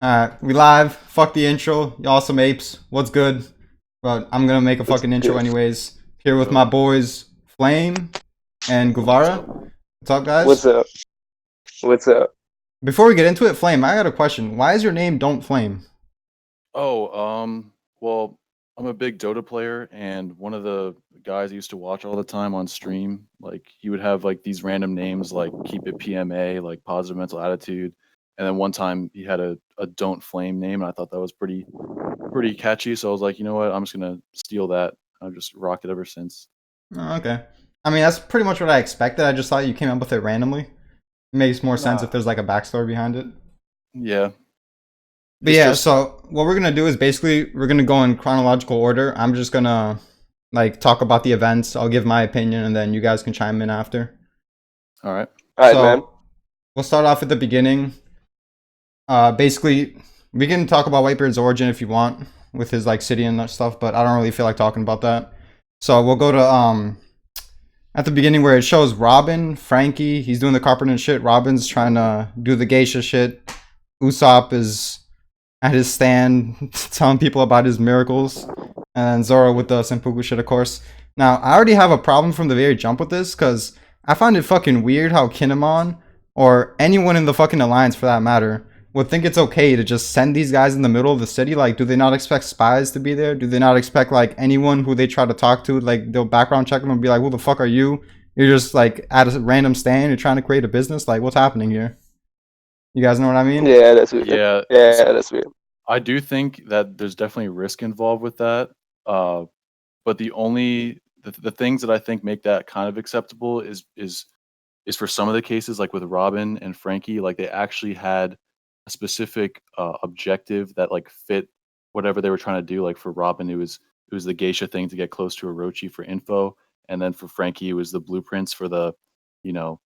Alright, we live. Fuck the intro. Y'all some apes. What's good? But I'm gonna make a What's fucking intro good? anyways. Here with Yo, my boys Flame and what's Guevara. up? What's up, What's guys? up? What's up? Before we get into it, Flame, I got a question. Why is your name Don't Flame? Oh, well, I'm a big Dota player, and one of the guys I used to watch all the time on stream, like he would have like these random names like Keep It PMA, like Positive Mental Attitude, and then one time he had a Don't Flame name, and I thought that was pretty catchy, so I was like, you know what, I'm just gonna steal that. I've just rocked it ever since. Oh, okay. I mean, that's pretty much what I expected. I just thought you came up with it randomly. It makes more sense if Nah. there's like a backstory behind it. Yeah, But it's yeah, just so what we're gonna do is basically we're gonna go in chronological order. I'm just gonna like talk about the events. I'll give my opinion, and then you guys can chime in after. all right. All right, man. So we'll start off at the beginning. Basically, we can talk about Whitebeard's origin if you want, with his like city and that stuff, but I don't really feel like talking about that. So we'll go to at the beginning where it shows Robin, Frankie, he's doing the carpenter and shit. Robin's trying to do the geisha shit. Usopp is at his stand telling people about his miracles. And Zoro with the Senpuku shit, of course. Now, I already have a problem from the very jump with this, because I find it fucking weird how Kinemon, or anyone in the fucking Alliance for that matter, would think it's okay to just send these guys in the middle of the city. Like, do they not expect spies to be there? Do they not expect, like, anyone who they try to talk to, like, they'll background check them and be like, who the fuck are you? You're just, like, at a random stand, you're trying to create a business? Like, what's happening here? You guys know what I mean? Yeah, that's weird. Yeah, Yeah, that's weird. I do think that there's definitely risk involved with that. Uh, but the things that I think make that kind of acceptable is for some of the cases, like with Robin and Frankie, like they actually had a specific objective that like fit whatever they were trying to do. Like for Robin, it was the geisha thing to get close to Orochi for info, and then for Frankie, it was the blueprints for the, you know,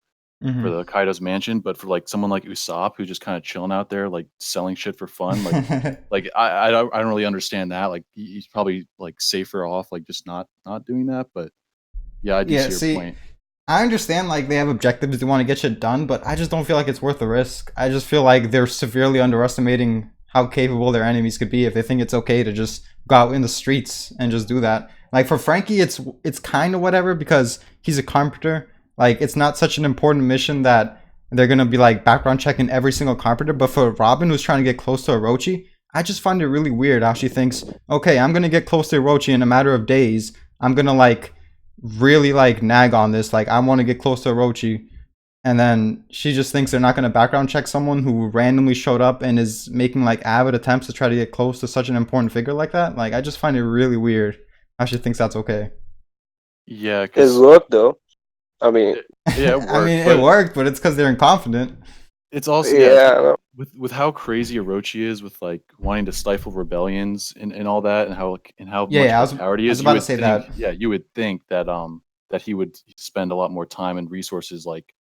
for the Kaido's mansion. But for like someone like Usopp, who's just kind of chilling out there, like selling shit for fun, I don't really understand that. Like he's probably like safer off like just not doing that. But yeah, I do Yeah, see your see, point. I understand like they have objectives, they want to get shit done, but I just don't feel like it's worth the risk. I just feel like they're severely underestimating how capable their enemies could be if they think it's okay to just go out in the streets and just do that. Like for Frankie, it's kind of whatever because he's a carpenter. Like it's not such an important mission that they're gonna be like background checking every single carpenter. But for Robin, who's trying to get close to Orochi, I just find it really weird how she thinks, okay, I'm gonna get close to Orochi in a matter of days. I'm gonna like really like nag on this. Like I want to get close to Orochi, and then she just thinks they're not going to background check someone who randomly showed up and is making like avid attempts to try to get close to such an important figure like that. Like I just find it really weird how she thinks that's okay. Yeah, It's because luck, though. I mean, yeah, it I mean, worked, it but worked, but it's because they're incompetent. it's also yeah, yeah, I know. with how crazy Orochi is with like wanting to stifle rebellions and all that and how Yeah, much yeah. of a coward he I was is, you about to would say think that. yeah, you would think that he would spend a lot more time and resources like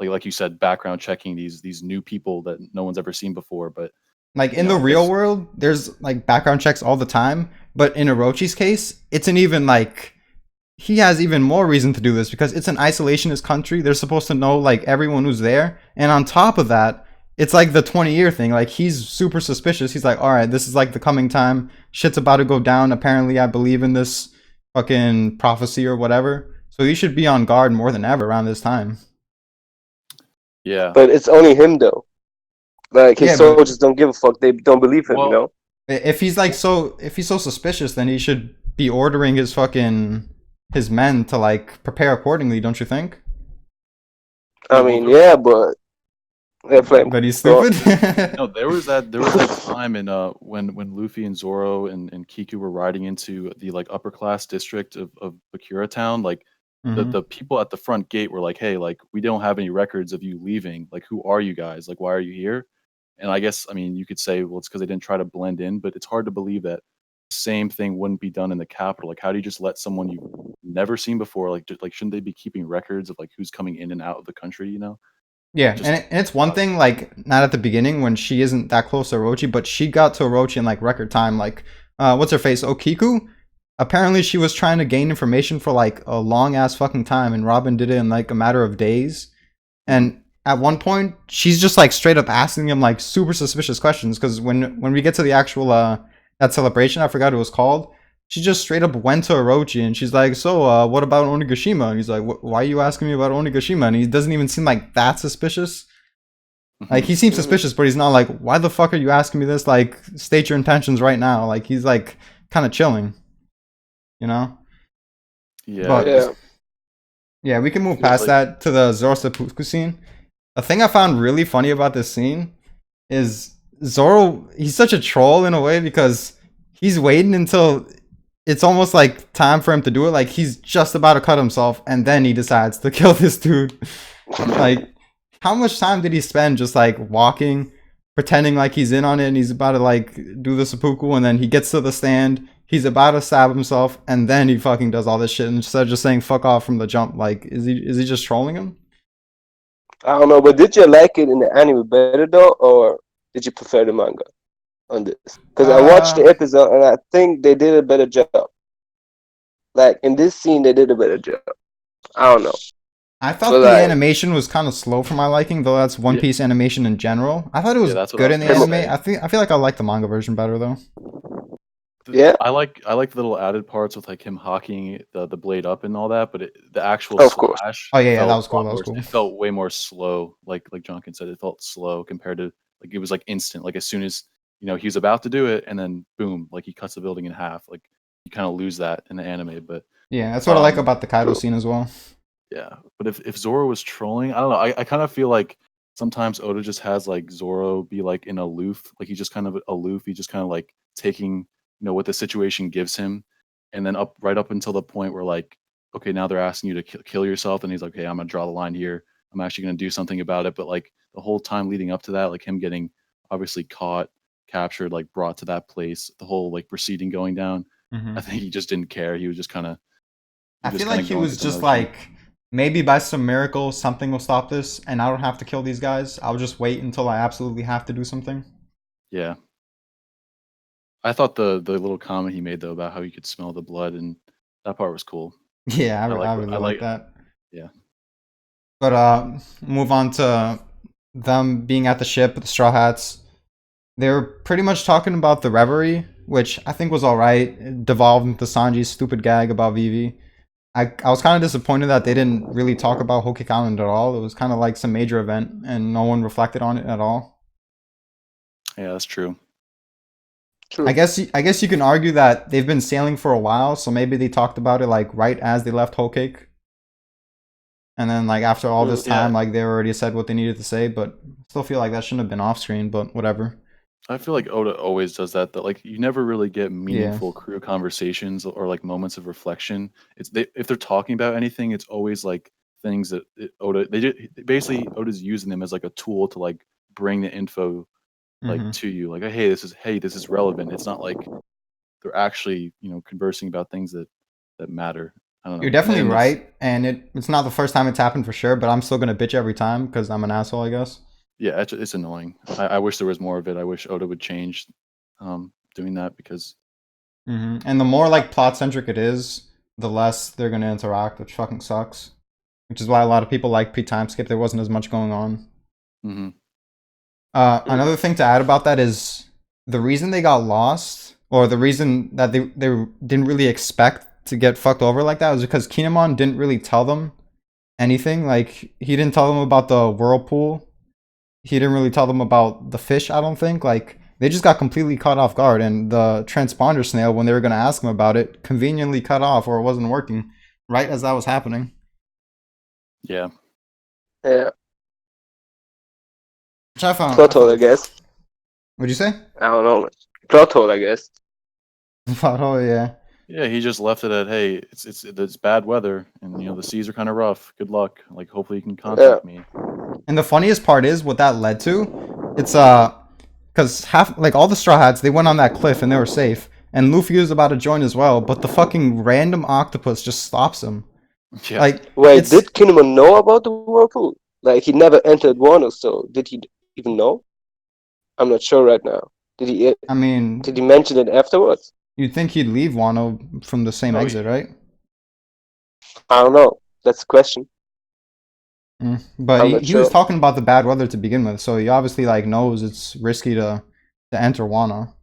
like you said background checking these new people that no one's ever seen before. But Like in the real it's world, there's like background checks all the time, but in Orochi's case, it's an even like he has even more reason to do this because it's an isolationist country. They're supposed to know like everyone who's there, and on top of that, it's like the 20-year thing. Like he's super suspicious. He's like, all right, this is like the coming time. Shit's about to go down. Apparently, I believe in this fucking prophecy or whatever. So you should be on guard more than ever around this time. yeah. But it's only him, though. Like, his Yeah, but soldiers don't give a fuck. They don't believe him, you Well, know? if he's like so, if he's so suspicious, then he should be ordering his fucking his men to like prepare accordingly. Don't you think? I no, well, mean, yeah, but they're playing. But he's Go. stupid. no, there was that time in when Luffy and Zoro and Kiku were riding into the like upper class district of Bakura Town, like hmm the people at the front gate were like, "Hey, like we don't have any records of you leaving. Like, who are you guys? Like, why are you here?" And I guess I mean you could say, well, it's because they didn't try to blend in, but it's hard to believe that same thing wouldn't be done in the capital. Like, how do you just let someone you've never seen before, like, just like shouldn't they be keeping records of like who's coming in and out of the country? Yeah, Just and it's one uh, thing like not at the beginning when she isn't that close to Orochi, but she got to Orochi in like record time. Like, what's her face? Okiku. Apparently, she was trying to gain information for like a long ass fucking time, and Robin did it in like a matter of days. mhm. And at one point she's just like straight up asking him like super suspicious questions because when we get to the actual that celebration, I forgot what it was called. She just straight up went to Orochi and she's like, "So, what about Onigashima?" And he's like, "Why are you asking me about Onigashima?" And he doesn't even seem like that suspicious. Like he seems suspicious, but he's not like, "Why the fuck are you asking me this?" Like, state your intentions right now. Like he's like kind of chilling, you know. Yeah, But Yeah. yeah, we can move Feels past like- that to the Zoro seppuku scene. The thing I found really funny about this scene is Zoro. He's such a troll in a way because he's waiting until it's almost like time for him to do it. Like he's just about to cut himself, and then he decides to kill this dude. Like, how much time did he spend just like walking, pretending like he's in on it, and he's about to like do the seppuku, and then he gets to the stand, he's about to stab himself, and then he fucking does all this shit instead of just saying "fuck off" from the jump. Like, is he just trolling him? I don't know, but did you like it in the anime better though, or did you prefer the manga on this? Because I watched the episode and I think they did a better job. Like in this scene, they did a better job. I don't know. I thought But the like, animation was kind of slow for my liking, though that's One Yeah. Piece animation in general. I thought it was that's what good I in the was gonna anime. say. I feel like I like the manga version better though. Yeah. I like the little added parts with like him hocking the blade up and all that, but the actual Of course. slash. Oh, yeah, that felt was a cool, lot that was more- cool. It felt way more slow. Like Jonkin said, it felt slow compared to like it was like instant. Like as soon as he was about to do it, and then boom, like he cuts the building in half. Like you kind of lose that in the anime, but Yeah, that's what I like Um, about the Kaido true. scene as well. yeah. But if Zoro was trolling, I don't know. I kind of feel like sometimes Oda just has like Zoro be like in aloof, like he's just kind of aloof. He's just kind of like taking what the situation gives him, and then right up until the point where like, okay, now they're asking you to kill yourself, and he's like, okay, I'm gonna draw the line here. I'm actually gonna do something about it. But like the whole time leading up to that, like him getting obviously caught, captured, like brought to that place, the whole like proceeding going down. I think he just didn't care. He was just kind of. I feel like he was just like, maybe by some miracle something will stop this, and I don't have to kill these guys. I'll just wait until I absolutely have to do something. Yeah. I thought the little comment he made though about how you could smell the blood, and that part was cool. Yeah, I like really I like like that. yeah. But move on to them being at the ship with the Straw Hats. They were pretty much talking about the reverie, which I think was alright. It devolved into Sanji's stupid gag about Vivi. I was kind of disappointed that they didn't really talk about Hokic Island at all. It was kind of like some major event, and no one reflected on it at all. Yeah, that's true. True. I guess you can argue that they've been sailing for a while, so maybe they talked about it like right as they left Whole Cake, and then like after all this time, like they already said what they needed to say. But still feel like that shouldn't have been off screen. But whatever. I feel like Oda always does that. That like you never really get meaningful crew conversations or like moments of reflection. If they're talking about anything, it's always like things that Oda basically Oda's using them as like a tool to like bring the info like to you. Like hey, this is relevant. It's not like they're actually conversing about things that matter. I don't know. You're definitely And right, and it's not the first time it's happened for sure. But I'm still gonna bitch every time because I'm an asshole, I guess. Yeah, it's annoying. I wish there was more of it. I wish Oda would change doing that because And the more like plot centric it is, the less they're gonna interact, which fucking sucks. Which is why a lot of people like pre-time skip. There wasn't as much going on. Another thing to add about that is the reason they got lost, or the reason that they didn't really expect to get fucked over like that, was because Kinemon didn't really tell them anything. Like he didn't tell them about the whirlpool. He didn't really tell them about the fish. I don't think. Like they just got completely caught off guard, and the transponder snail, when they were gonna ask him about it, conveniently cut off or it wasn't working right as that was happening. yeah. Yeah. Which I found. Plot hole, I guess. What'd you say? I don't know. Plot hole, I guess. Oh yeah. Yeah, he just left it at, hey, it's bad weather, and the seas are kind of rough. Good luck. Like, hopefully you can contact me. And the funniest part is what that led to. It's because half like all the Straw Hats, they went on that cliff and they were safe, and Luffy was about to join as well, but the fucking random octopus just stops him. Yeah. Like Wait, it's, did Kinemon know about the whirlpool? Like he never entered Wano, so did he even know? I'm not sure right now. Did he I mean, mention it afterwards? you'd think he'd leave Wano from the same Oh, exit, right? I don't know. That's the question. But I'm he not was sure. talking about the bad weather to begin with, so he obviously like knows it's risky to enter Wano.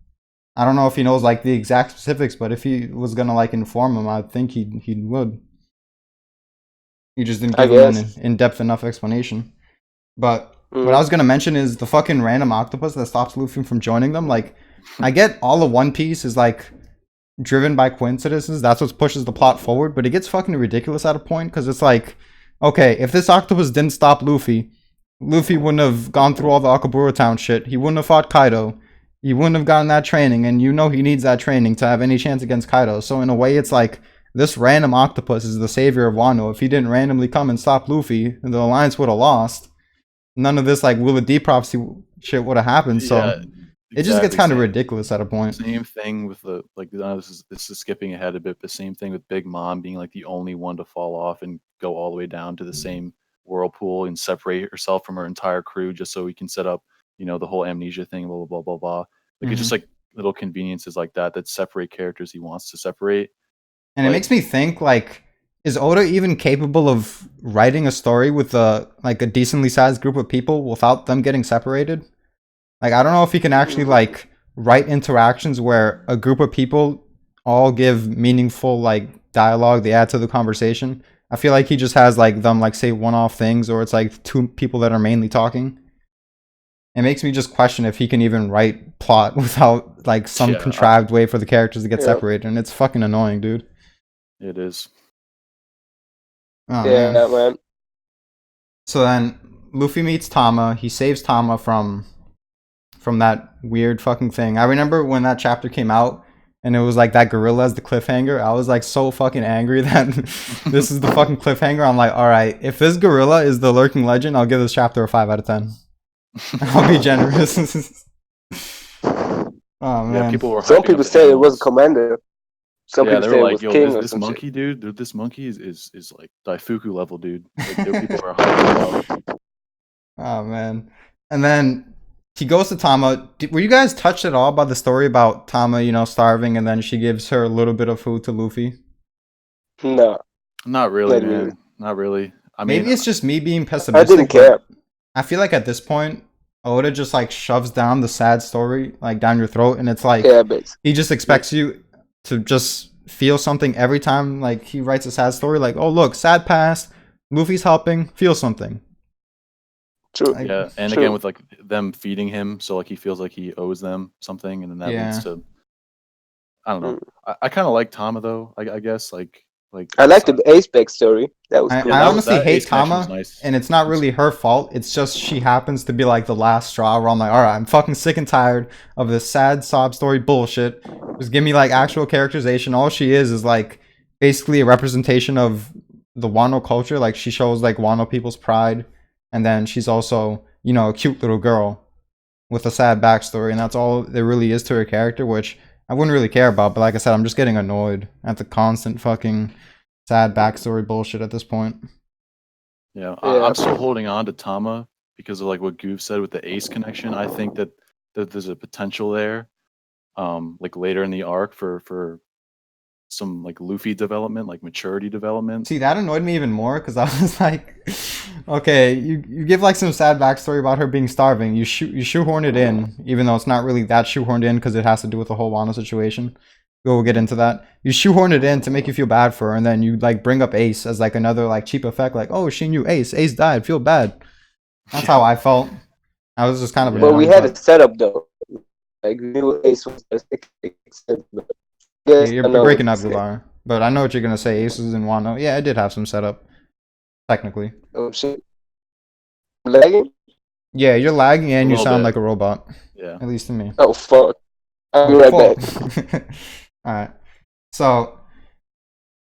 I don't know if he knows like the exact specifics, but if he was gonna like inform him, I think he would. He just didn't I give him an guess. in-depth enough explanation. But what I Mm. was gonna mention is the fucking random octopus that stops Luffy from joining them. Like, I get all of One Piece is like driven by coincidences. That's what pushes the plot forward. But it gets fucking ridiculous at a point because it's like, okay, if this octopus didn't stop Luffy, Luffy wouldn't have gone through all the Akabura Town shit. He wouldn't have fought Kaido. He wouldn't have gotten that training, and you know he needs that training to have any chance against Kaido. So in a way, it's like this random octopus is the savior of Wano. If he didn't randomly come and stop Luffy, the alliance would have lost. None of this like Will of D prophecy shit would have happened. So Yeah, it just gets exactly. kind of ridiculous at a point. Same thing with the like. This is skipping ahead a bit, but same thing with Big Mom being like the only one to fall off and go all the way down to the same whirlpool and separate herself from her entire crew just so we can set up, the whole amnesia thing. Blah blah blah blah blah. Like it's just Hmm. like little conveniences like that separate characters he wants to separate. And it Like makes me think like, is Oda even capable of writing a story with a decently sized group of people without them getting separated? Like I don't know if he can actually Mm. like write interactions where a group of people all give meaningful like dialogue, they add to the conversation. I feel like he just has like them like say one off things or it's like two people that are mainly talking. It makes me just question if he can even write plot without like some yeah, contrived way for the characters to get Yeah. separated, and it's fucking annoying, dude. it is. Oh man. Yeah, man. So then Luffy meets Tama. He saves Tama from that weird fucking thing. I remember when that chapter came out and it was like that gorilla as the cliffhanger. I was like so fucking angry that this is the fucking cliffhanger. I'm like, all right, if this gorilla is the lurking legend, I'll give this chapter a 5 out of 10. I'll be generous. Oh Yeah, man. people were Some hyping up people the said it was animals. commander. Some Yeah, people they said were it like, was "Yo, king this or this some shit. monkey, dude, this monkey is like Daifuku level, dude." Like, people are hyping it up. Oh man. And then he goes to Tama. Were you guys touched at all by the story about Tama, starving, and then she gives her a little bit of food to Luffy? No, Not really, not really. man. Not really. I Maybe mean, it's just me being I didn't pessimistic, care. but I feel like at this point, Oda just like shoves down the sad story like down your throat, and it's like Yeah, but he just expects you to just feel something every time like he writes a sad story. Like, oh look, sad past, Luffy's helping, feel something. true, Like, yeah, and again true. with like them feeding him, so like he feels like he owes them something, and then that yeah. leads to I don't know. Mm. I kind of like Tama though. I guess like I like aside, the Ace Back story. That was I, yeah, cool. I honestly that hate Ace connection was Tama, nice. and it's not It's- really her fault. It's just she happens to be like the last straw where I'm like, all right, I'm fucking sick and tired of this sad sob story bullshit. Just give me like actual characterization. All she is like basically a representation of the Wano culture. Like she shows like Wano people's pride, and then she's also a cute little girl with a sad backstory, and that's all there really is to her character, which I wouldn't really care about. But like I said, I'm just getting annoyed at the constant fucking sad backstory bullshit at this point. Yeah, Yeah, I'm still holding on to Tama because of like what Goof said with the Ace connection. I think that there's a potential there, like later in the arc for some like Luffy development, like maturity development. See, that annoyed me even more because I was like, okay, you give like some sad backstory about her being starving. You shoehorn it in, even though it's not really that shoehorned in because it has to do with the whole Wano situation. We'll get into that. You shoehorn it in to make you feel bad for her, and then you like bring up Ace as like another like cheap effect, like, oh, she knew Ace. Ace died. Feel bad. That's how I felt. I was just kind of Yeah. but we annoyed, had but a setup though. Like new Ace was a but yeah, yes, you're I know what breaking you up, said. Gular. But I know what you're gonna say. Ace is in Wano. Yeah, it did have some setup, technically. Oh shit, lagging. Yeah, you're lagging A and you little sound bit. like a robot, Yeah. at least to me. Oh fuck. I'll be Oh, right back. fuck. All right. So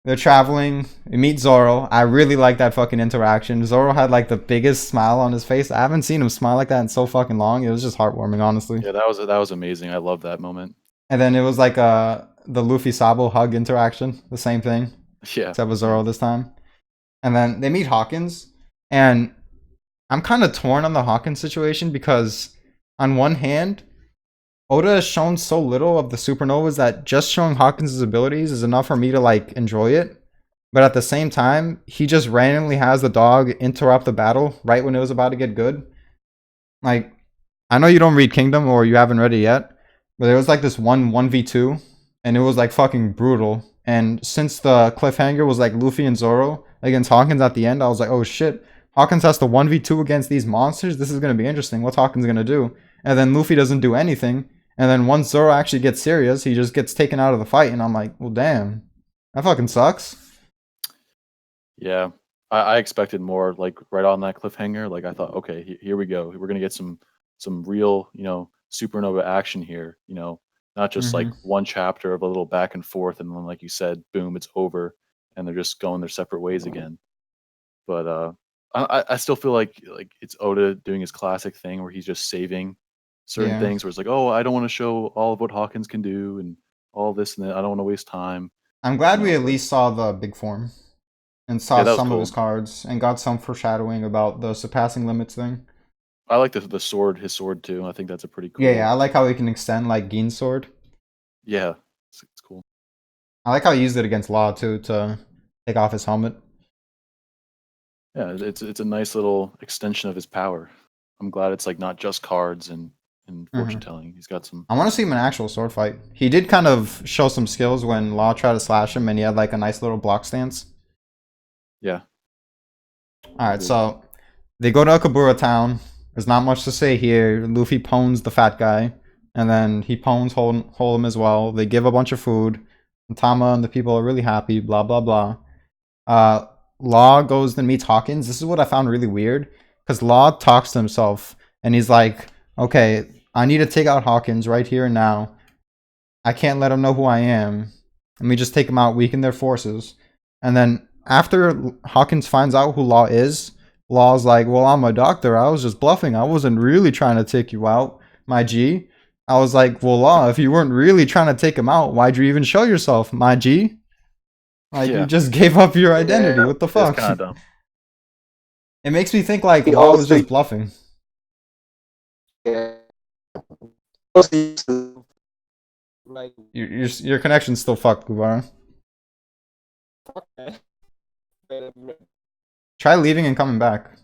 they're traveling. They meet Zoro. I really like that fucking interaction. Zoro had like the biggest smile on his face. I haven't seen him smile like that in so fucking long. It was just heartwarming, honestly. Yeah, that was amazing. I love that moment. And then it was like the Luffy Sabo hug interaction. The same thing, Yeah. except with Zoro this time. And then they meet Hawkins, and I'm kind of torn on the Hawkins situation because on one hand, Oda has shown so little of the supernovas that just showing Hawkins' abilities is enough for me to like enjoy it. But at the same time, he just randomly has the dog interrupt the battle right when it was about to get good. Like, I know you don't read Kingdom or you haven't read it yet, but there was like this 1v2, and it was like fucking brutal. And since the cliffhanger was like Luffy and Zoro against Hawkins at the end, I was like, oh shit, Hawkins has to 1v2 against these monsters? This is going to be interesting. What's Hawkins going to do? And then Luffy doesn't do anything. And then once Zoro actually gets serious, he just gets taken out of the fight. And I'm like, well, damn. That fucking sucks. Yeah, I expected more. Like right on that cliffhanger, like I thought, okay, here we go. We're gonna get some real, supernova action here. Not just like Mm-hmm. one chapter of a little back and forth, and then like you said, boom, it's over, and they're just going their separate ways again. But I still feel like it's Oda doing his classic thing where he's just saving certain Yeah. things. Where it's like, oh, I don't want to show all of what Hawkins can do and all this and that. I don't want to waste time. I'm glad we at But least saw the big form and yeah, saw that was some of his cool. cards and got some foreshadowing about the surpassing limits thing. I like the sword, his sword too. I think that's a pretty Yeah, I cool. like how he can extend like Gein's sword. Yeah, it's cool. I like how he used it against Law too to take off his helmet. Yeah, it's a nice little extension of his power. I'm glad it's like not just cards and Mm-hmm. fortune telling. He's got some. I want to see him in an actual sword fight. He did kind of show some skills when Law tried to slash him, and he had like a nice little block stance. Yeah, All right, agreed. so they go to Okabura Town. There's not much to say here. Luffy pwns the fat guy, and then he pwns Holem as well. They give a bunch of food. And Tama and the people are really happy. Blah blah blah. Uh, Law goes and meets Hawkins. This is what I found really weird, because Law talks to himself, and he's like, "Okay, I need to take out Hawkins right here and now. I can't let him know who I am. Let me just take him out, weaken their forces." And then after Hawkins finds out who Law is, Law's like, well, I'm a doctor. I was just bluffing. I wasn't really trying to take you out, my G. I was like, well, Law, if you weren't really trying to take him out, why'd you even show yourself, my G? Like, you Yeah, just gave up your identity. Yeah. What the it's fuck? kind of dumb. It makes me think like He Law was also, just bluffing. yeah, also used to, like, Your connection's still fucked, Guevara. fuck that. Try leaving and coming back.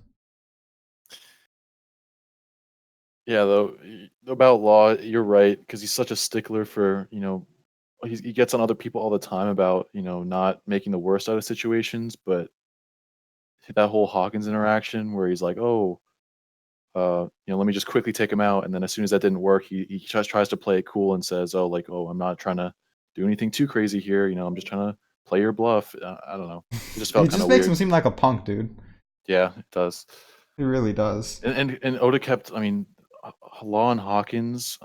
Yeah, though about Law, you're right because he's such a stickler for he gets on other people all the time about not making the worst out of situations, but that whole Hawkins interaction where he's like, oh, let me just quickly take him out. And then as soon as that didn't work, he just tries to play it cool and says, oh, like, oh, I'm not trying to do anything too crazy here. I'm just trying to play your bluff. I don't know. It just It felt kind just of makes him weird. seem like a punk, dude. Yeah, it does. It really does. And Oda kept, I mean, Law and Hawkins,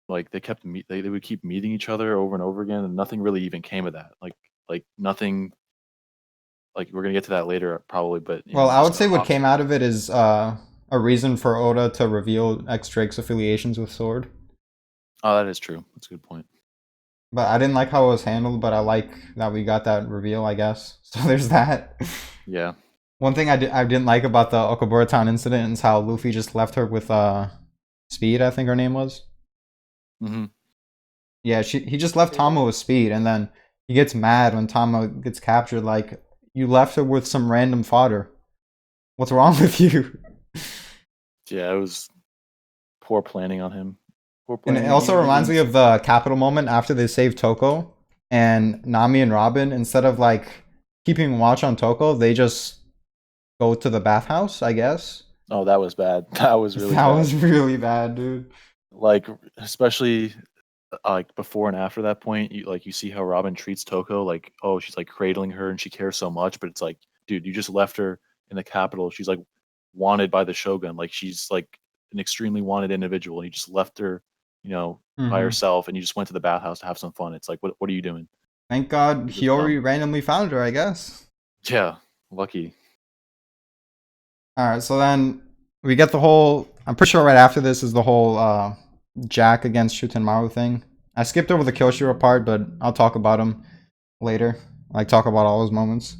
like they kept they would keep meeting each other over and over again, and nothing really even came of that. Like nothing. Like we're gonna get to that later, probably, but Well, I would just say what came out of it is a reason for Oda to reveal X Drake's affiliations with Sword. oh, that is true. That's a good point. But I didn't like how it was handled, but I like that we got that reveal, I guess. So there's that. Yeah. One thing I didn't like about the Okabura Town incident is how Luffy just left her with Speed, I think her name was. Hmm. Yeah, he just left Tama with Speed, and then he gets mad when Tama gets captured. Like, you left her with some random fodder. What's wrong with you? Yeah, it was poor planning on him. Poor And it planning. also He reminds didn't. me of the Capital moment after they saved Toko and Nami and Robin. Instead of like keeping watch on Toko, they just go to the bathhouse, I guess. Oh, that was bad. That was really That bad. was really bad, dude. Like, especially like before and after that point, you see how Robin treats Toko. Like, oh, she's like cradling her and she cares so much, but it's like, dude, you just left her in the capital. She's like wanted by the Shogun. Like, she's like an extremely wanted individual, and you just left her, by Hmm. herself, and you just went to the bathhouse to have some fun. It's like, what are you doing? Thank God It was dumb. Hiyori randomly found her, I guess. Yeah, lucky. All right, so then we get the whole. I'm pretty sure right after this is the whole Jack against Shutenmaru thing. I skipped over the Kyoshiro part, but I'll talk about him later. Like, talk about all those moments.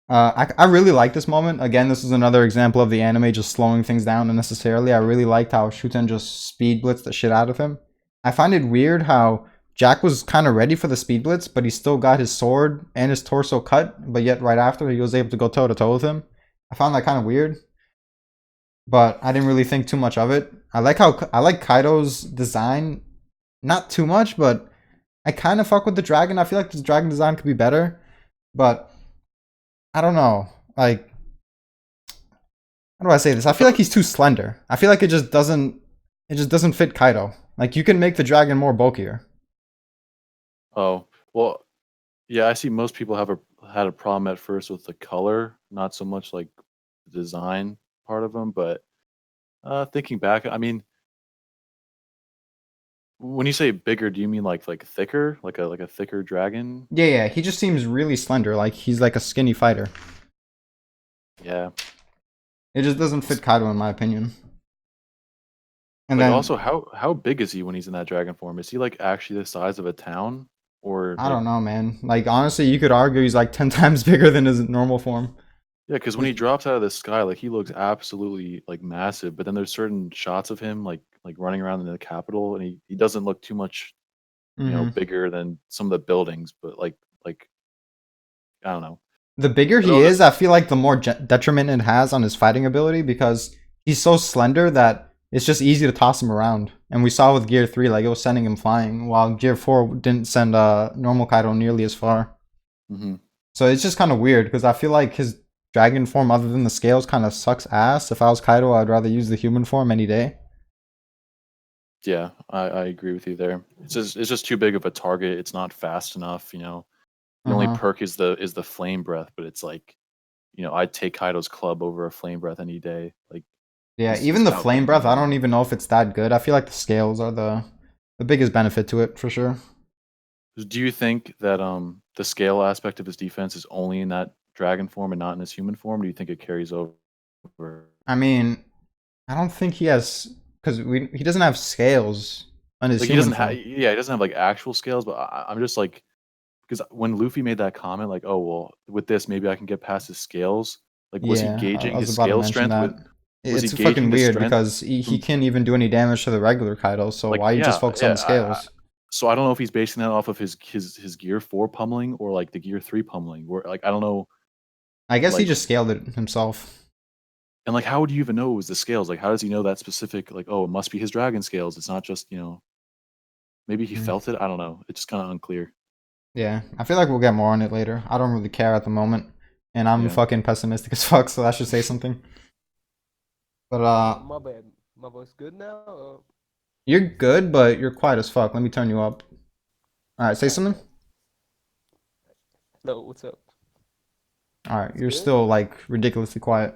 I really like this moment. Again, this is another example of the anime just slowing things down unnecessarily. I really liked how Shuten just speed blitzed the shit out of him. I find it weird how Jack was kind of ready for the speed blitz, but he still got his sword and his torso cut, but yet right after he was able to go toe to toe with him. I found that kind of weird, but I didn't really think too much of it. I like Kaido's design, not too much, but I kind of fuck with the dragon. I feel like the dragon design could be better, but I don't know. Like, how do I say this? I feel like he's too slender. I feel like it just doesn't fit Kaido. Like, you can make the dragon more bulkier. Oh, well, yeah, I see most people had a problem at first with the color, not so much like the design part of them, but thinking back, I mean, when you say bigger, do you mean like thicker, like a thicker dragon? Yeah, he just seems really slender. Like, he's like a skinny fighter. Yeah. It just doesn't fit Kaido, in my opinion. And Like then, also, how big is he when he's in that dragon form? Is he like actually the size of a town, or I like don't know, man. Like, honestly, you could argue he's like 10 times bigger than his normal form. yeah? Because when he drops out of the sky, like he looks absolutely like massive. But then there's certain shots of him like running around in the capital, and he doesn't look too much, Hmm. bigger than some of the buildings. But like I don't know. The bigger But he other, is, I feel like the more detriment it has on his fighting ability because he's so slender that it's just easy to toss him around. And we saw with Gear 3, like, it was sending him flying, while Gear 4 didn't send normal Kaido nearly as far. mhm. So it's just kind of weird because I feel like his dragon form, other than the scales, kind of sucks ass. If I was Kaido, I'd rather use the human form any day. Yeah, I agree with you there. It's just too big of a target. It's not fast enough. The only Uh-huh. perk is the flame breath, but it's like, I'd take Kaido's club over a flame breath any day. Like Yeah, he's even he's the flame breath, outmaneuvered I me. don't even know if it's that good. I feel like the scales are the biggest benefit to it for sure. Do you think that the scale aspect of his defense is only in that dragon form and not in his human form? Do you think it carries over? I mean, I don't think he has because he doesn't have scales on his Like he human doesn't have, form. yeah, he doesn't have like actual scales, but I'm just like, because when Luffy made that comment, like, oh well, with this maybe I can get past his scales. Like, was he Yeah, I gauging was his about to scale mention strength that. with? Was he It's gauging fucking the weird strength because he from can't even do any damage to the regular Kaido. So like why you just yeah focus on yeah the scales? so I don't know if he's basing that off of his gear 4 pummeling or like the gear 3 pummeling, where like I don't know, I guess he like, just scaled it himself. and like how would you even know it was the scales? Like how does he know that specific, like, oh, it must be his dragon scales, it's not just, maybe he Mm. felt it, I don't know, it's just kind of unclear. Yeah, I feel like we'll get more on it later. I don't really care at the moment, and I'm Yeah, fucking pessimistic as fuck, so that should say something. But My bad. My voice good now? you're good, but you're quiet as fuck. Let me turn you up. All right, say Alright, something. man. Hello, what's up? All right, It's you're good? still like ridiculously quiet.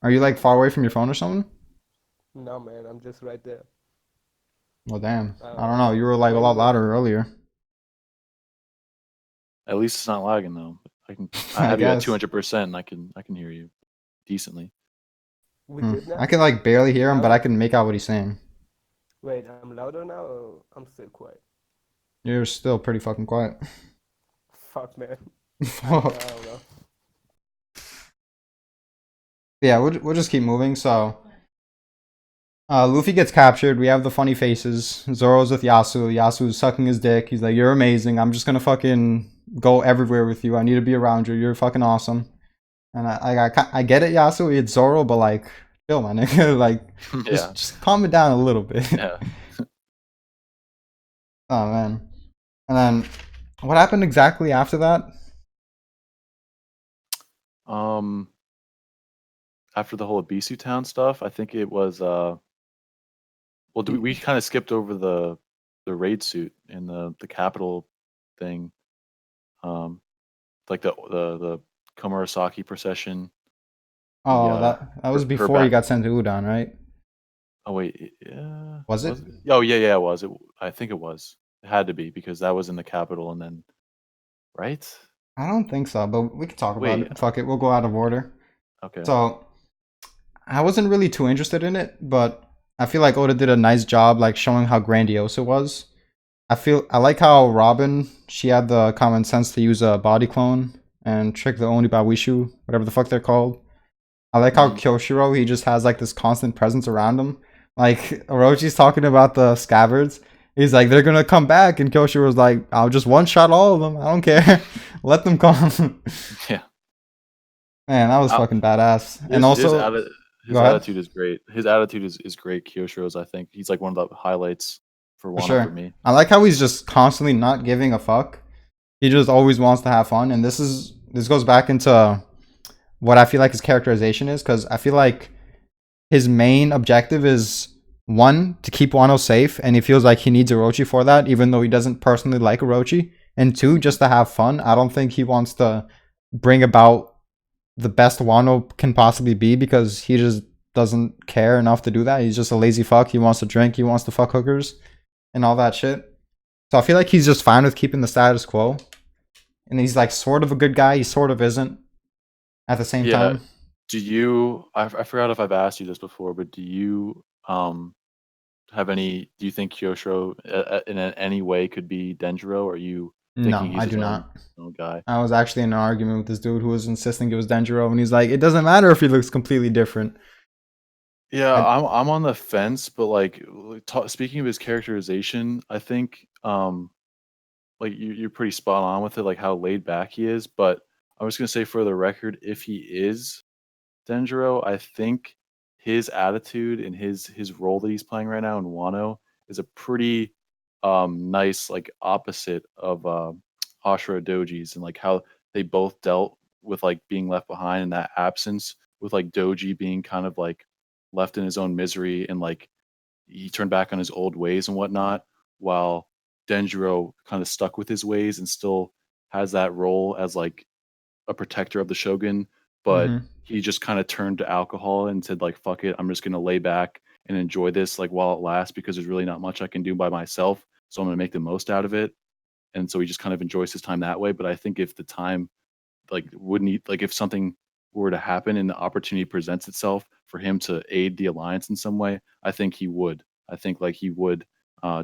Are you like far away from your phone or something? No, man, I'm just right there. Well, damn. I I don't don't know. You know. were like a When lot when louder earlier. at least it's not lagging though. I I have you at guess. 200%, and I can hear you decently. we good I now? can like barely hear him, but I Louder? can make out what he's saying. Wait, I'm louder now or I'm still quiet? You're still pretty fucking quiet. Fuck, man. I Fuck. don't know. Yeah, we'll just keep moving. So, Luffy gets captured. We have the funny faces. Zoro's with Yasu. Yasu's sucking his dick. He's like, "You're amazing. I'm just gonna fucking go everywhere with you. I need to be around you. You're fucking awesome." And I get it, Yasu. It's Zoro, but like, chill, my nigga. Like, Yeah, just calm it down a little bit. yeah. Oh man. And then, what happened exactly after that? um After the whole Ibisu Town stuff, I think it was well, we kind of skipped over the raid suit and the capital thing, um, like the Komurasaki procession, the Oh, that was her before he back. got sent to Udon, right? Oh wait, yeah, Was it? was it? Oh yeah, it was. I think it was. It had to be because that was in the capital, and then right? I don't think so, but we could talk about Wait, it. Fuck it, we'll go out of order. okay. So, I wasn't really too interested in it, but I feel like Oda did a nice job like showing how grandiose it was. I like how Robin, she had the common sense to use a body clone and trick the Onibawishu, whatever the fuck they're called. I like how Hmm. Kyoshiro, he just has like this constant presence around him. Like Orochi's talking about the scabbards. He's like, they're gonna come back, and Kyoshiro was like, I'll just one shot all of them. I don't care. Let them come. Yeah. Man, that was Uh, fucking badass. And His also, his go ahead. attitude is great. His attitude is great. Kyoshiro's, I think he's like one of the highlights for For Wano for sure. me. I like how he's just constantly not giving a fuck. He just always wants to have fun, and this goes back into what I feel like his characterization is, because I feel like his main objective is one, to keep Wano safe, and he feels like he needs Orochi for that, even though he doesn't personally like Orochi. And two, just to have fun. I don't think he wants to bring about the best Wano can possibly be, because he just doesn't care enough to do that. He's just a lazy fuck. He wants to drink, he wants to fuck hookers, and all that shit. So I feel like he's just fine with keeping the status quo. And he's like sort of a good guy, he sort of isn't at the same Yeah. time. Do you? I forgot if I've asked you this before, but do you have any? Do you think Kyosho in any way could be Denjiro? Or are you thinking No, he's I his do own, not. guy? I was actually in an argument with this dude who was insisting it was Denjiro, and he's like, it doesn't matter if he looks completely different. Yeah, I, I'm on the fence, but like speaking of his characterization, I think like you're pretty spot on with it, like how laid back he is. But I was gonna say for the record, if he is Denjiro, I think his attitude and his role that he's playing right now in Wano is a pretty nice like opposite of Hashira Doji's, and like how they both dealt with like being left behind and that absence, with like Doji being kind of like left in his own misery, and like he turned back on his old ways and whatnot, while Denjiro kind of stuck with his ways and still has that role as like a protector of the shogun, but mm-hmm. he just kind of turned to alcohol and said like fuck it, I'm just going to lay back and enjoy this like while it lasts, because there's really not much I can do by myself, so I'm going to make the most out of it. And so he just kind of enjoys his time that way. But I think if the time like wouldn't he, like if something were to happen and the opportunity presents itself for him to aid the alliance in some way, I think he would. I think like he would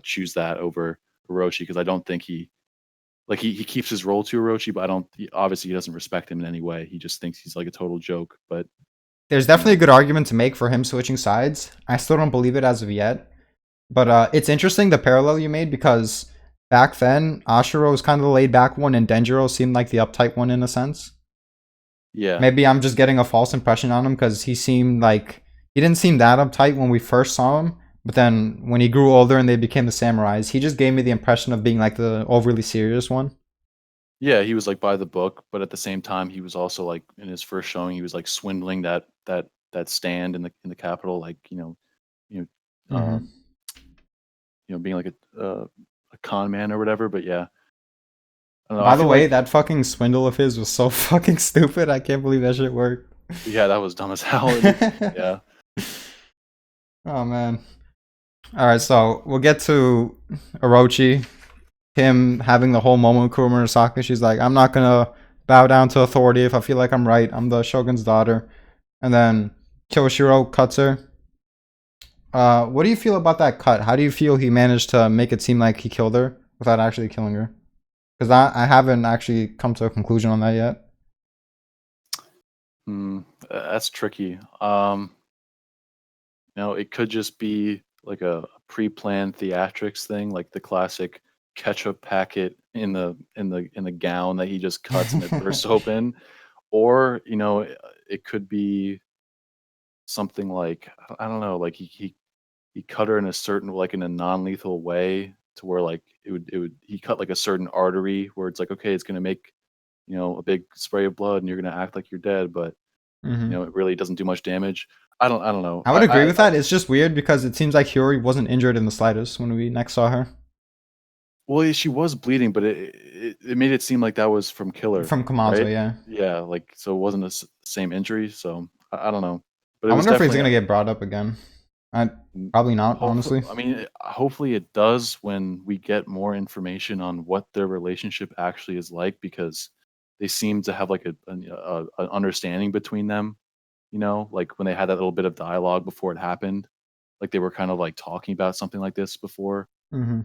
choose that over Orochi, because I don't think he like he keeps his role to Orochi, but I don't. Obviously, he doesn't respect him in any way. He just thinks he's like a total joke. But There's you definitely a know, good argument to make for him switching sides. I still don't believe it as of yet. But it's interesting the parallel you made, because back then, Ashura was kind of the laid back one, and Denjiro seemed like the uptight one in a sense. yeah, Maybe I'm just getting a false impression on him, because he seemed like he didn't seem that uptight when we first saw him. But then when he grew older and they became the samurais, he just gave me the impression of being like the overly serious one. yeah, he was like by the book, but at the same time, he was also like in his first showing, he was like swindling that stand in the capital, like you know, Mm-hmm. being like a con man or whatever. But yeah, I don't know. I By the feel way, like that fucking swindle of his was so fucking stupid. I can't believe that shit worked. yeah, that was dumb as hell. Yeah, Oh man. All right, so we'll get to Orochi. Him having the whole moment with Kuro Murasaki. She's like, I'm not gonna bow down to authority if I feel like I'm right. I'm the Shogun's daughter. And then Kyoshiro cuts her. What do you feel about that cut? How do you feel he managed to make it seem like he killed her without actually killing her? Because I haven't actually come to a conclusion on that yet. that's tricky. It could just be like a pre-planned theatrics thing, like the classic ketchup packet in the gown that he just cuts and it bursts open, or it could be something like I don't know, like he cut her in a certain like in a non-lethal way to where like it would he cut like a certain artery where it's like okay, it's gonna make a big spray of blood and you're gonna act like you're dead, but hmm it really doesn't do much damage. I don't know. I would agree with that. It's just weird because it seems like Hiyori wasn't injured in the slightest when we next saw her. Well, she was bleeding, but it made it seem like that was from Killer, From Kamazo, right? yeah. Yeah, like so it wasn't the same injury. So I don't know, but it I was wonder if he's definitely gonna get brought up again. I Probably not, hopefully. honestly. I mean, hopefully it does when we get more information on what their relationship actually is like, because they seem to have like an understanding between them. Like when they had that little bit of dialogue before it happened, like they were kind of like talking about something like this before. hmm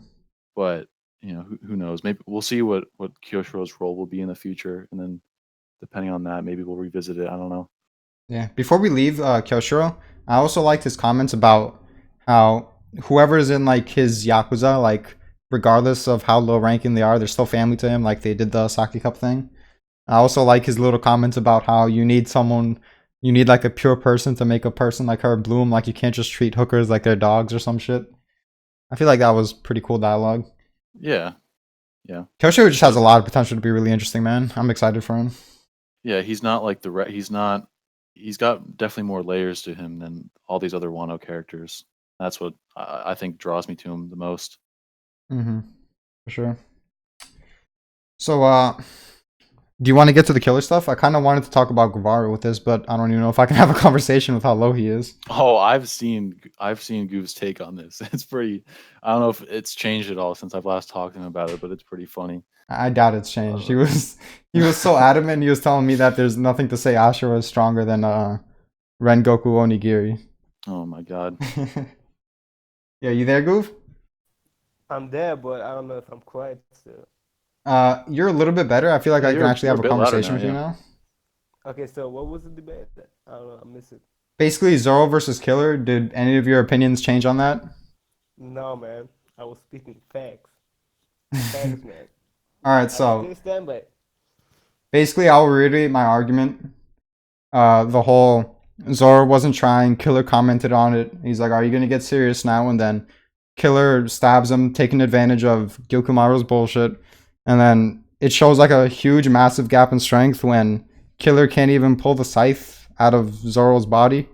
But who knows? Maybe we'll see what Kyoshiro's role will be in the future, and then depending on that, maybe we'll revisit it. I don't know. Yeah. Before we leave Kyoshiro, I also liked his comments about how whoever is in like his yakuza, like regardless of how low ranking they are, they're still family to him, like they did the Sake Cup thing. I also like his little comments about how you need like a pure person to make a person like her bloom. Like you can't just treat hookers like they're dogs or some shit. I feel like that was pretty cool dialogue. Yeah. Kyosho just has a lot of potential to be really interesting, man. I'm excited for him. Yeah, he's not like he's not. He's got definitely more layers to him than all these other Wano characters. That's what I think draws me to him the most. Mm-hmm. For sure. So, do you want to get to the killer stuff? I kind of wanted to talk about Guevara with this, but I don't even know if I can have a conversation with how low he is. Oh, I've seen Goof's take on this. It's pretty. I don't know if it's changed at all since I've last talked to him about it, but it's pretty funny. I doubt it's changed. He was so adamant. He was telling me that there's nothing to say Ashura is stronger than Rengoku Onigiri. Oh my god. Yeah, you there, Goof? I'm there, but I don't know if I'm quiet still. You're a little bit better. I feel like I can actually have a bit louder conversation now, with you yeah. now. Okay, so what was the debate? I don't know. I missed it. Basically, Zoro versus Killer. Did any of your opinions change on that? No, man. I was speaking facts. Facts, man. All right, I so still stand by it. basically, I'll reiterate my argument. The whole Zoro wasn't trying. Killer commented on it. He's like, "Are you gonna get serious now?" And then Killer stabs him, taking advantage of Gyokumaru's bullshit. And then it shows like a huge, massive gap in strength when Killer can't even pull the scythe out of Zoro's body,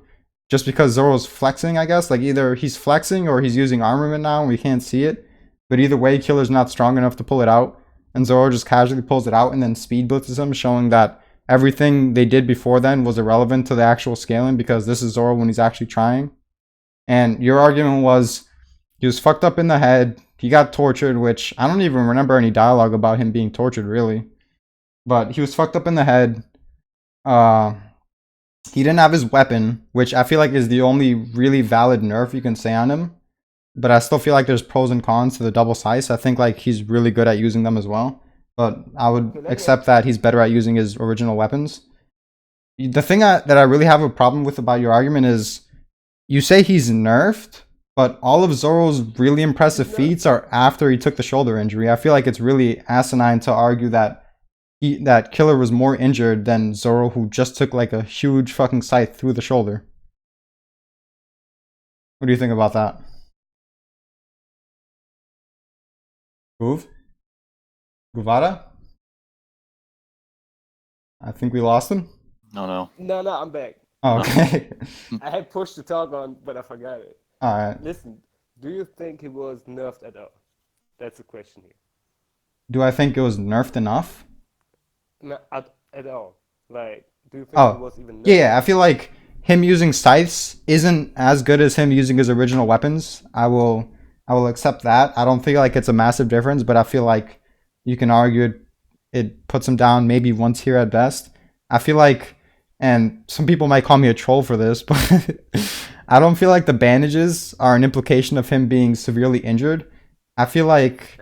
just because Zoro's flexing. I guess like either he's flexing or he's using armament now, and we can't see it. But either way, Killer's not strong enough to pull it out. And Zoro just casually pulls it out and then speed blitzes him, showing that everything they did before then was irrelevant to the actual scaling because this is Zoro when he's actually trying. And your argument was he was fucked up in the head. He got tortured, which I don't even remember any dialogue about him being tortured, really. But he was fucked up in the head. He didn't have his weapon, which I feel like is the only really valid nerf you can say on him. But I still feel like there's pros and cons to the double slice. I think like he's really good at using them as well. But I would accept that he's better at using his original weapons. The thing that I really have a problem with about your argument is you say he's nerfed, but all of Zoro's really impressive feats are after he took the shoulder injury. I feel like it's really asinine to argue that that Killer was more injured than Zoro, who just took like a huge fucking scythe through the shoulder. What do you think about that? Move? Guevara? I think we lost him. No. No, I'm back. Oh, okay. I had pushed the talk on, but I forgot it. All right. Listen, do you think he was nerfed at all? That's the question here. Do I think it was nerfed enough? No, at all. Like, do you think Oh, he was even nerfed? yeah. I feel like him using scythes isn't as good as him using his original weapons. I will accept that. I don't feel like it's a massive difference, but I feel like you can argue it puts him down maybe one tier at best. I feel like, and some people might call me a troll for this, but I don't feel like the bandages are an implication of him being severely injured. I feel like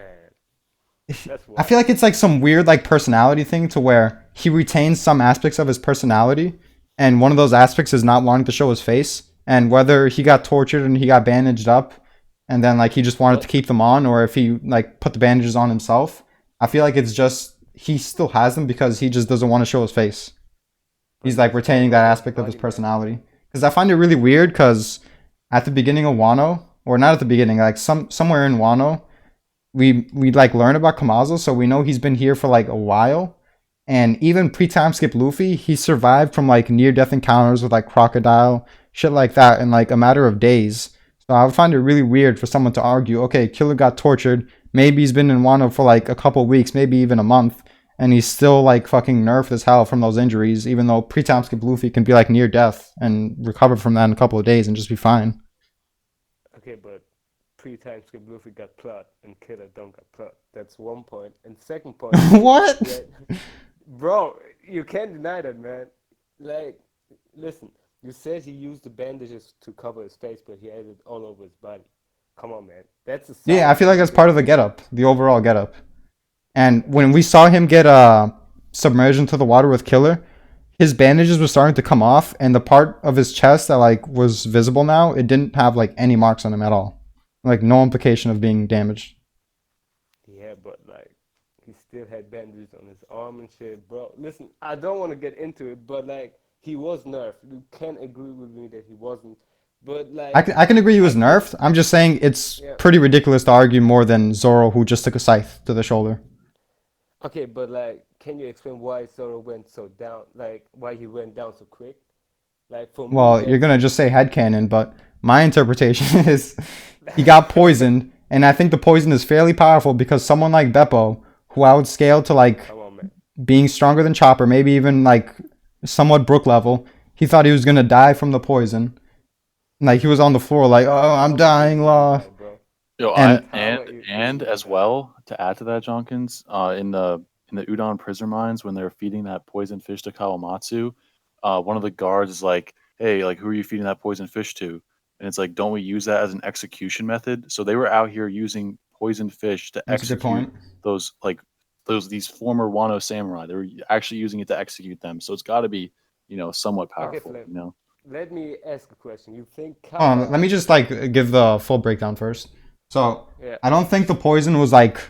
it's like some weird like personality thing to where he retains some aspects of his personality, and one of those aspects is not wanting to show his face. And whether he got tortured and he got bandaged up, and then like he just wanted to keep them on, or if he like put the bandages on himself, I feel like it's just he still has them because he just doesn't want to show his face. He's like retaining that aspect of his personality. Because I find it really weird because at the beginning of Wano, or not at the beginning, like somewhere in Wano, we like learn about Kamazo, so we know he's been here for like a while. And even pre-time skip Luffy, he survived from like near-death encounters with like Crocodile, shit like that, in like a matter of days. So I would find it really weird for someone to argue, okay, Killer got tortured, maybe he's been in Wano for like a couple weeks, maybe even a month, and he's still like fucking nerfed as hell from those injuries, even though pre-time skip Luffy can be like near death and recover from that in a couple of days and just be fine. Okay, but pre-time skip Luffy got plot and Killer don't got plot. That's one point. And second point, What? yeah, bro, you can't deny that, man. Like, listen, you said he used the bandages to cover his face, but he had it all over his body. Come on, man. That's a Yeah, I feel like that's part of the getup, the overall getup. And when we saw him get submerged into the water with Killer, his bandages were starting to come off, and the part of his chest that like was visible now, it didn't have like any marks on him at all, like no implication of being damaged. but like he still had bandages on his arm and shit, bro. Listen, I don't want to get into it, but like he was nerfed. You can agree with me that he wasn't, but like I can agree he I was get nerfed. I'm just saying it's yeah. pretty ridiculous to argue more than Zoro, who just took a scythe to the shoulder. Okay, but like, can you explain why Zoro went so down? Like, why he went down so quick? Like for me, Well, you're that's gonna just say headcanon, but my interpretation is he got poisoned, and I think the poison is fairly powerful because someone like Beppo, who I would scale to like come on, man. being stronger than Chopper, maybe even like somewhat Brook level, he thought he was gonna die from the poison. Like he was on the floor, like, "Oh, I'm dying, Law." Die, bro. Yo, And and How are you and easily as die? well to add to that, Jonkins, in the Udon prison mines when they're feeding that poison fish to Kawamatsu, one of the guards is like, "Hey, like, who are you feeding that poison fish to?" And it's like, "Don't we use that as an execution method?" So they were out here using poisoned fish to that's a good execute point. those like these former Wano samurai. They were actually using it to execute them. So it's got to be somewhat Okay, powerful. Flip. Let me ask a question. You think Let me Kappa? just like give the full breakdown first. So Yeah. I don't think the poison was like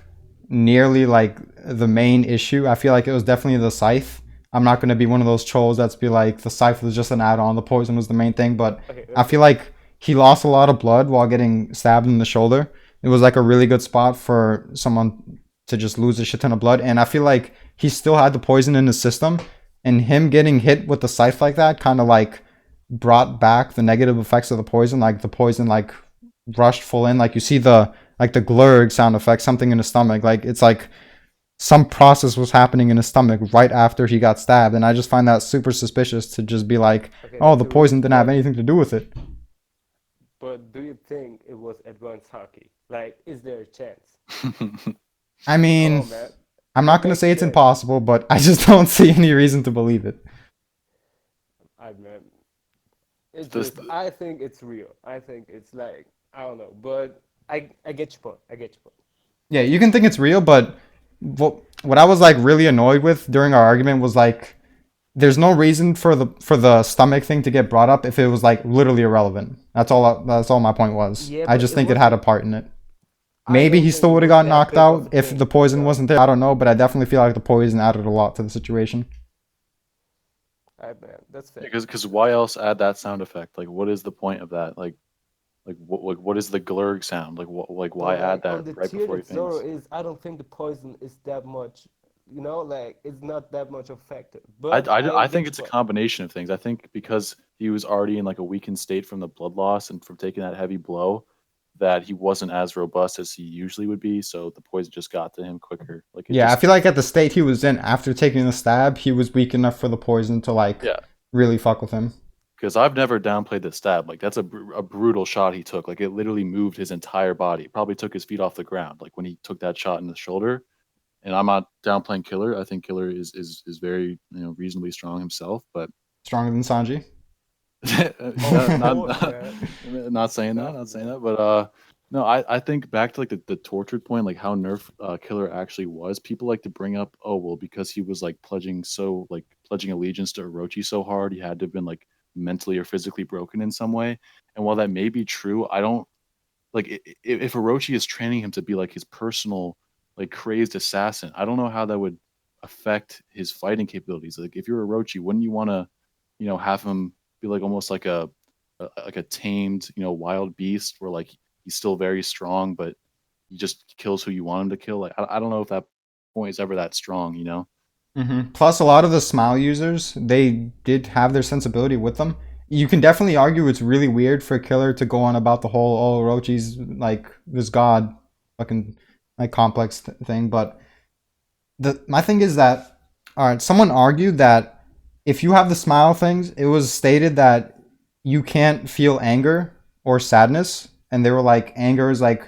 nearly like the main issue. I feel like it was definitely the scythe. I'm not gonna be one of those trolls that's be like the scythe was just an add-on. The poison was the main thing, but Okay, I that's feel fair. like he lost a lot of blood while getting stabbed in the shoulder. It was like a really good spot for someone to just lose a shit ton of blood, and I feel like he still had the poison in his system, and him getting hit with the scythe like that kind of like brought back the negative effects of the poison. Like the poison like rushed full in. Like you see the like the glurg sound effect, something in his stomach. Like it's like some process was happening in his stomach right after he got stabbed, and I just find that super suspicious to just be like, Okay, oh, that's the a real. poison didn't have But anything to do with it. but do you think it was advanced hockey? Like, is there a chance? I Come mean, on, man. I'm It not gonna makes say it's sense. impossible, but I just don't see any reason to believe it. I man, it's This just I think it's real. I think it's like I don't know, but I get your point. I get your point. Yeah, you can think it's real, but what I was like really annoyed with during our argument was like there's no reason for the stomach thing to get brought up if it was like literally irrelevant. That's all my point was. Yeah, I but just it think it had a wasn't. part in it. I Maybe don't he think still it would have was gotten that knocked big of out a if the thing. poison No, wasn't there. I don't know, but I definitely feel like the poison added a lot to the situation. I man, that's fair. because why else add that sound effect? Like, what is the point of that? What is the glurg sound? Like why But add like that on the right tier before he that Zoro faints? is, I don't think the poison is that much. You know, like it's not that much of a factor. I, But I, I I think get your it's a point. combination of things. I think because he was already in like a weakened state from the blood loss and from taking that heavy blow, that he wasn't as robust as he usually would be. So the poison just got to him quicker. Like it Yeah, I just feel like at the state he was in after taking the stab, he was weak enough for the poison to like yeah. really fuck with him. Because I've never downplayed the stab. Like that's a brutal shot he took. Like it literally moved his entire body. Probably took his feet off the ground. Like when he took that shot in the shoulder. And I'm not downplaying Killer. I think Killer is very reasonably strong himself, but Stronger than Sanji. Of not, not course, man. not saying that, not Nothing, saying man. that, but no, I think back to like the tortured point, like how nerf Killer actually was. People like to bring up, oh well, because he was like pledging allegiance to Orochi so hard, he had to have been like mentally or physically broken in some way. And while that may be true, I don't like if Orochi is training him to be like his personal like crazed assassin, I don't know how that would affect his fighting capabilities. Like if you're Orochi, wouldn't you want to, have him be like almost like a tamed, wild beast where like he's still very strong, but he just kills who you want him to kill? Like I don't know if that point is ever that strong. Plus, a lot of the Smile users, they did have their sensibility with them. You can definitely argue it's really weird for Killer to go on about the whole "oh, Orochi's like this god," fucking like complex thing. But the my thing is that all right, someone argued that if you have the Smile things, it was stated that you can't feel anger or sadness, and they were like anger is like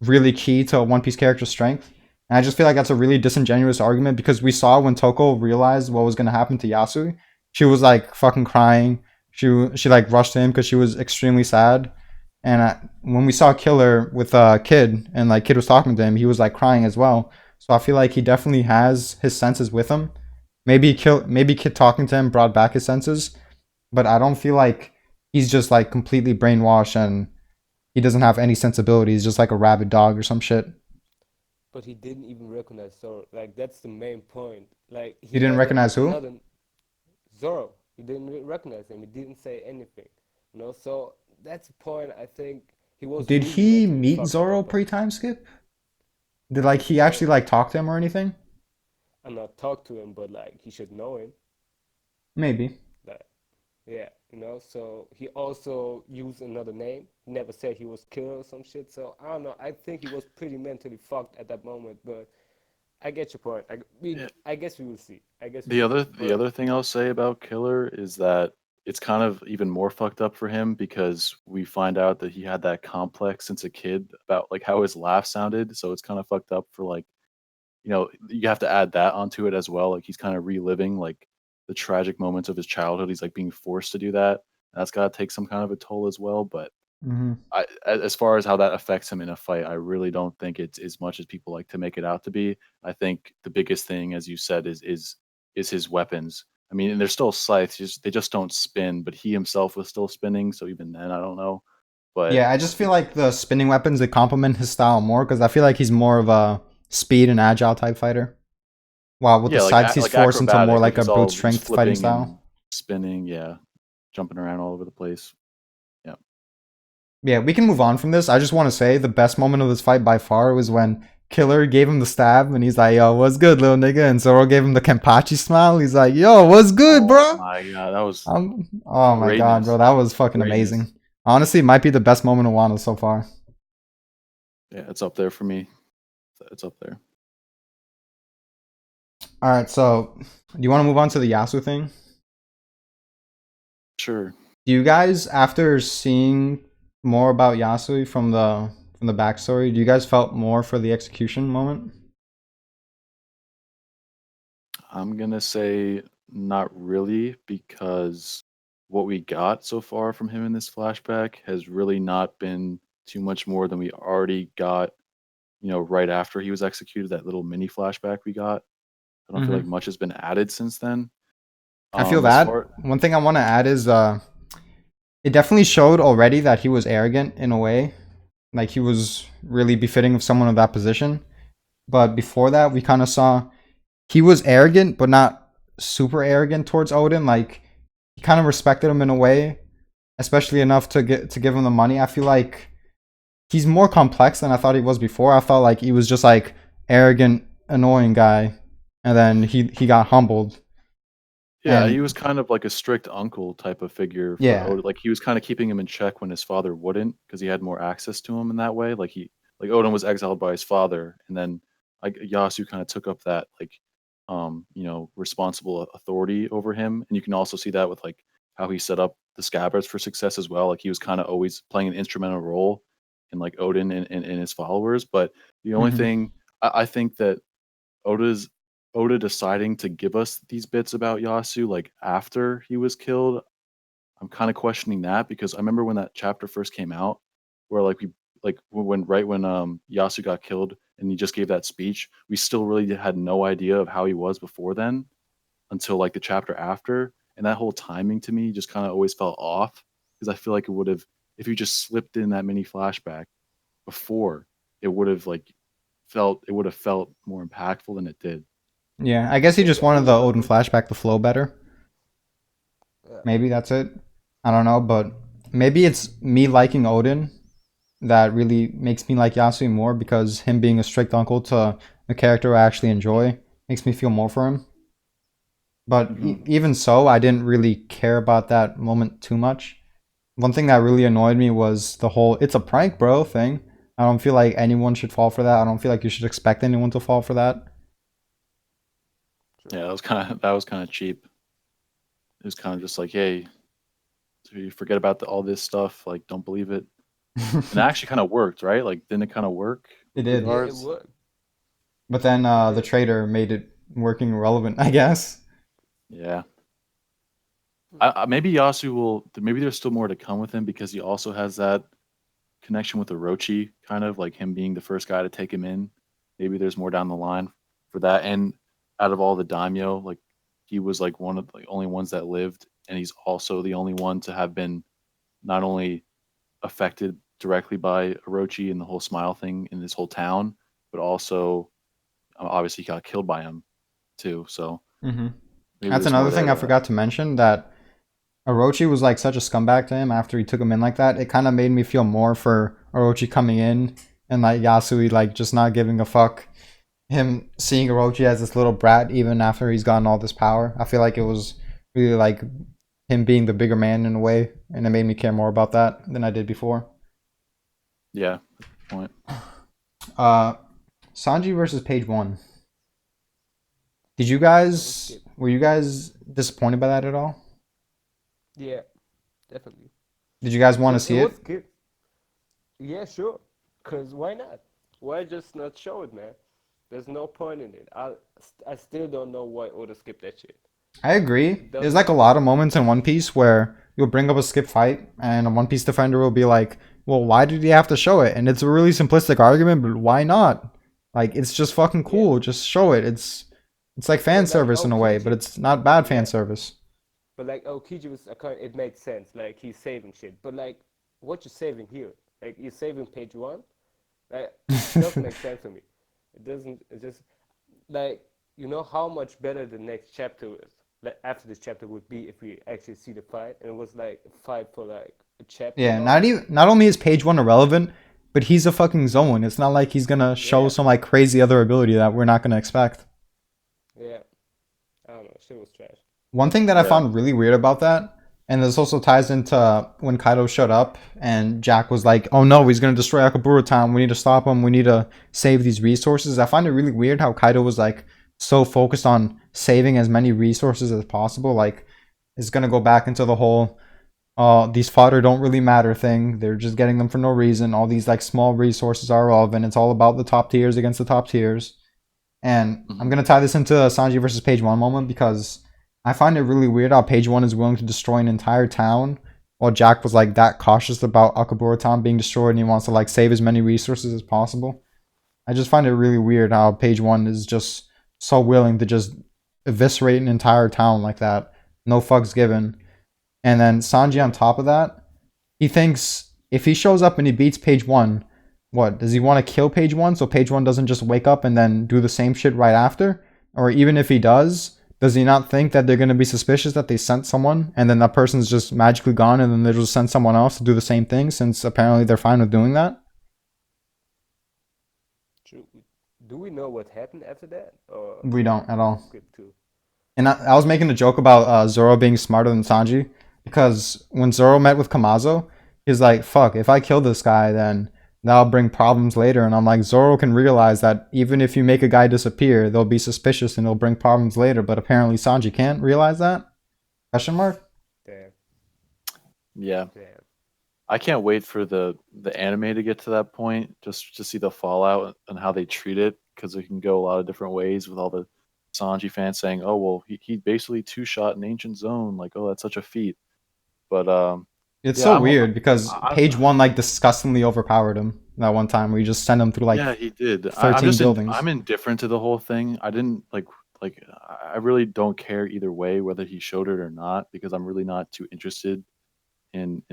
really key to a One Piece character's strength. And I just feel like that's a really disingenuous argument because we saw when Toko realized what was going to happen to Yasu, she was like fucking crying. She like rushed to him because she was extremely sad. And when we saw Killer with Kid and like Kid was talking to him, he was like crying as well. So I feel like he definitely has his senses with him. Maybe Kid talking to him brought back his senses, but I don't feel like he's just like completely brainwashed and he doesn't have any sensibilities, just like a rabid dog or some shit. but he didn't even recognize Zoro. Like that's the main point. Like You he didn't had recognize who? another Zoro. He didn't recognize him. He didn't say anything. So that's the point. I think he was Did really he mentally meet fucked at Zoro that point. pre-time skip? Did like he Uh, actually like talk to him or anything? I'm not talk to him, but like he should know him. Maybe. Like yeah, So he also used another name. He never said he was killed or some shit. So I don't know. I think he was pretty mentally fucked at that moment. But I get your point. Yeah. I guess we will see. I guess we The will other see. the But other thing I'll say about Killer is that it's kind of even more fucked up for him because we find out that he had that complex since a kid about like how his laugh sounded. So it's kind of fucked up for like, you have to add that onto it as well. Like he's kind of reliving like the tragic moments of his childhood. He's like being forced to do that. That's got to take some kind of a toll as well. But Hmm. as far as how that affects him in a fight, I really don't think it's as much as people like to make it out to be. I think the biggest thing, as you said, is his weapons. I mean, and they're still scythes, they just don't spin. But he himself was still spinning, so even then, I don't know. But Yeah, I just feel like the spinning weapons they complement his style more because I feel like he's more of a speed and agile type fighter. While with the yeah, sides, he's like forced into more acrobatic, like like a brute he's strength fighting flipping style. and spinning, yeah, jumping around all over the place. Yeah, Yeah, we can move on from this. I just want to say the best moment of this fight by far was when Killer gave him the stab and he's like, "Yo, what's good, little nigga?" And Zoro gave him the Kenpachi smile. He's like, "Yo, what's good, oh bro?" my god, that was Oh my god, bro, greatness, that was fucking greatness. amazing. Honestly, it might be the best moment of Wano so far. Yeah, it's up there for me. It's up there. All right, so do you want to move on to the Yasu thing? Sure. Do you guys, after seeing more about Yasui from the backstory, do you guys felt more for the execution moment? I'm gonna say not really because what we got so far from him in this flashback has really not been too much more than we already got, right after he was executed, that little mini flashback we got. I don't feel Hmm. like much has been added since then. I feel As that. far One thing I want to add is it definitely showed already that he was arrogant in a way, like he was really befitting of someone of that position. But before that, we kind of saw he was arrogant, but not super arrogant towards Odin. Like he kind of respected him in a way, especially enough to give him the money. I feel like he's more complex than I thought he was before. I felt like he was just like arrogant, annoying guy, and then he got humbled. Yeah, he And was kind of like a strict uncle type of figure for yeah, Odin. Like he was kind of keeping him in check when his father wouldn't, because he had more access to him in that way. Like Odin was exiled by his father, and then like Yasu kind of took up that like, responsible authority over him. And you can also see that with like how he set up the scabbards for success as well. Like he was kind of always playing an instrumental role in like Odin and his followers. But the only hmm, thing I think that Oda's Oda deciding to give us these bits about Yasu like after he was killed, I'm kind of questioning that because I remember when that chapter first came out, where when Yasu got killed and he just gave that speech, we still really had no idea of how he was before then until like the chapter after, and that whole timing to me just kind of always felt off because I feel like it would have if you just slipped in that mini flashback before, it would have felt more impactful than it did. yeah. I guess he yeah, just the only wanted the one. Odin flashback to flow better. Yeah, Maybe that's it. I don't know, but maybe it's me liking Odin that really makes me like Yasui more because him being a strict uncle to a character I actually enjoy makes me feel more for him. But Hmm. even so, I didn't really care about that moment too much. One thing that really annoyed me was the whole "it's a prank, bro" thing. I don't feel like anyone should fall for that. I don't feel like you should expect anyone to fall for that. true. Yeah, that was kind of cheap. It was kind of just like, hey, so you forget about all this stuff. Like, don't believe it. And it actually kind of worked, right? Like, didn't it kind of work It with did. Yeah, it regards? worked. But then It the did. traitor made it working relevant, I guess. Yeah. Maybe Yasu will. Maybe there's still more to come with him because he also has that connection with Orochi, kind of like him being the first guy to take him in. Maybe there's more down the line for that. And out of all the daimyo, like he was like one of the only ones that lived, and he's also the only one to have been not only affected directly by Orochi and the whole smile thing in this whole town, but also obviously he got killed by him too. So Mm-hmm. maybe That's there's more another thing there I to that. forgot to mention, that Orochi was like such a scumbag to him after he took him in like that. It kind of made me feel more for Orochi coming in and like Yasui like just not giving a fuck. Him seeing Orochi as this little brat even after he's gotten all this power. I feel like it was really like him being the bigger man in a way, and it made me care more about that than I did before. Yeah, point. Uh, Sanji versus Page One. Did you That was guys good. were you guys disappointed by that at all? Yeah, definitely. Did you guys want to Cause it see was it? good. Yeah, sure. Cause why not? Why just not show it, man? There's no point in it. I still don't know why Oda skipped that shit. I agree. It There's doesn't. like a lot of moments in One Piece where you'll bring up a skip fight, and a One Piece defender will be like, "Well, why did he have to show it?" And it's a really simplistic argument, but why not? Like, it's just fucking Yeah, cool. Just show it. It's like fan but like service in a way, but Aokiji, it's not bad fan yeah, service. but like Aokiji was a kind. It made sense. Like he's saving shit. But like, what you saving here? Like you're saving page one. Like it doesn't make sense to me. It doesn't. It just like you know how much better the next chapter is. Like after this chapter would be if we actually see the fight, and it was like a fight for like a chapter Yeah, long. not only is Page One irrelevant, but he's a fucking Zoan. It's not like he's gonna show Yeah, some like crazy other ability that we're not gonna expect. yeah. I don't know. Shit was trash. One thing that I Yeah. found really weird about that, and this also ties into when Kaido showed up and Jack was like, "Oh no, he's gonna destroy Akabura Town. We need to stop him. We need to save these resources." I find it really weird how Kaido was like so focused on saving as many resources as possible. Like, it's gonna go back into the whole these fodder don't really matter thing. They're just getting them for no reason. All these like small resources are relevant. It's all about the top tiers against the top tiers. And I'm Hmm. gonna tie this into a Sanji versus Page One moment because I find it really weird how Page One is willing to destroy an entire town while Jack was like that cautious about Akabura Town being destroyed and he wants to like save as many resources as possible. I just find it really weird how Page One is just so willing to just eviscerate an entire town like that. No fucks given. And then Sanji on Yeah. top of that, he thinks if he shows up and he beats Page One, what does he want to kill Page One so Page One doesn't just wake up and then do the same shit right after? Or even if he does he not think that they're going to be suspicious that they sent someone and then that person's just magically gone and then they'll just send someone else to do the same thing since apparently they're fine with doing that? True. Do we know what happened after that, or We don't at we all. just skip to? And I was making a joke about Zoro being smarter than Sanji because when Zoro met with Kamazo, he's like, "Fuck, if I kill this guy, then that'll bring problems later." And I'm like, Zoro can realize that even if you make a guy disappear, they'll be suspicious and it'll bring problems later. But apparently Sanji can't realize that? Question mark? Damn, Yeah. damn. I can't wait for the anime to get to that point, just to see the fallout and how they treat it, because it can go a lot of different ways with all the Sanji fans saying, "Oh well, he basically two shot an ancient zone, like oh that's such a feat." But It's yeah, so weird because I'm Page One like disgustingly overpowered him that one time where you just sent him through like yeah he did. I'm 13 just buildings. I'm indifferent to the whole thing. I didn't like I really don't care either way whether he showed it or not because I'm really not too interested in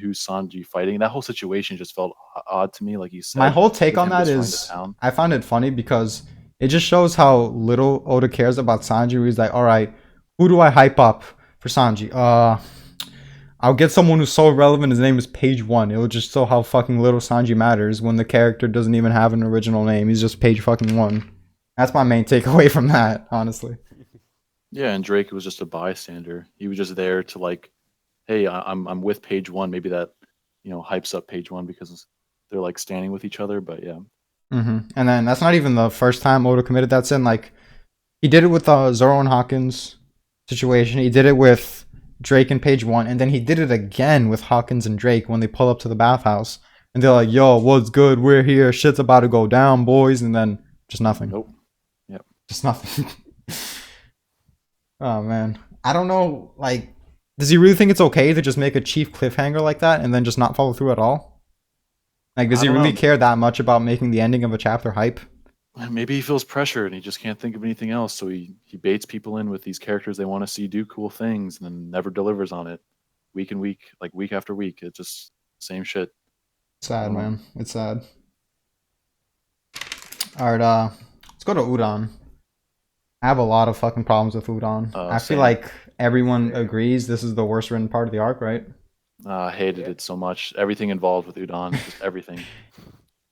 who's Sanji fighting. That whole situation just felt odd to me, like you My said, whole take with on him that destroying the is town. I found it funny because it just shows how little Oda cares about Sanji. He's like, all right, who do I hype up for Sanji? I'll get someone who's so relevant. His name is Page One. It will just show how fucking little Sanji matters when the character doesn't even have an original name. He's just Page fucking One. That's my main takeaway from that, honestly. Yeah, and Drake was just a bystander. He was just there to like, hey, I'm with Page One. Maybe that hypes up Page One because they're like standing with each other. But yeah, And then that's not even the first time Oda committed that sin. Like he did it with the Zoro and Hawkins situation. He did it with Drake and Page One, and then he did it again with Hawkins and Drake when they pull up to the bathhouse, and they're like, "Yo, what's good? We're here. Shit's about to go down, boys." And then just nothing. nope. Yep. Just nothing. Oh man, I don't know. Like, does he really think it's okay to just make a chief cliffhanger like that and then just not follow through at all? Like, does I he don't really know. care that much about making the ending of a chapter hype? Maybe he feels pressure and he just can't think of anything else. So he baits people in with these characters they want to see do cool things and then never delivers on it, week and week, like week after week. It's just same shit. I Sad, don't know. man. It's sad. All right, let's go to Udon. I have a lot of fucking problems with Udon. I feel Same. like everyone agrees this is the worst written part of the arc, right? I hated it so much. Everything involved with udon, just everything.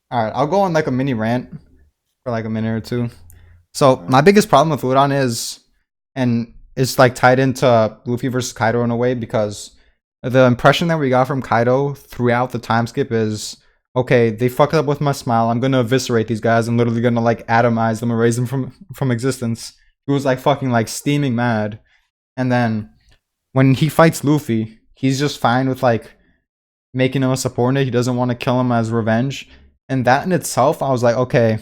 All right, I'll go on like a mini rant for like a minute or two. So Alright. my biggest problem with Udon is, and it's like tied into Luffy versus Kaido in a way, because the impression that we got from Kaido throughout the time skip is, okay, they fucked up with my smile. I'm gonna eviscerate these guys. I'm literally gonna like atomize them, erase them from existence. He was like fucking like steaming mad, and then when he fights Luffy, he's just fine with like making him a subordinate. He doesn't want to kill him as revenge, and that in itself, I was like, okay,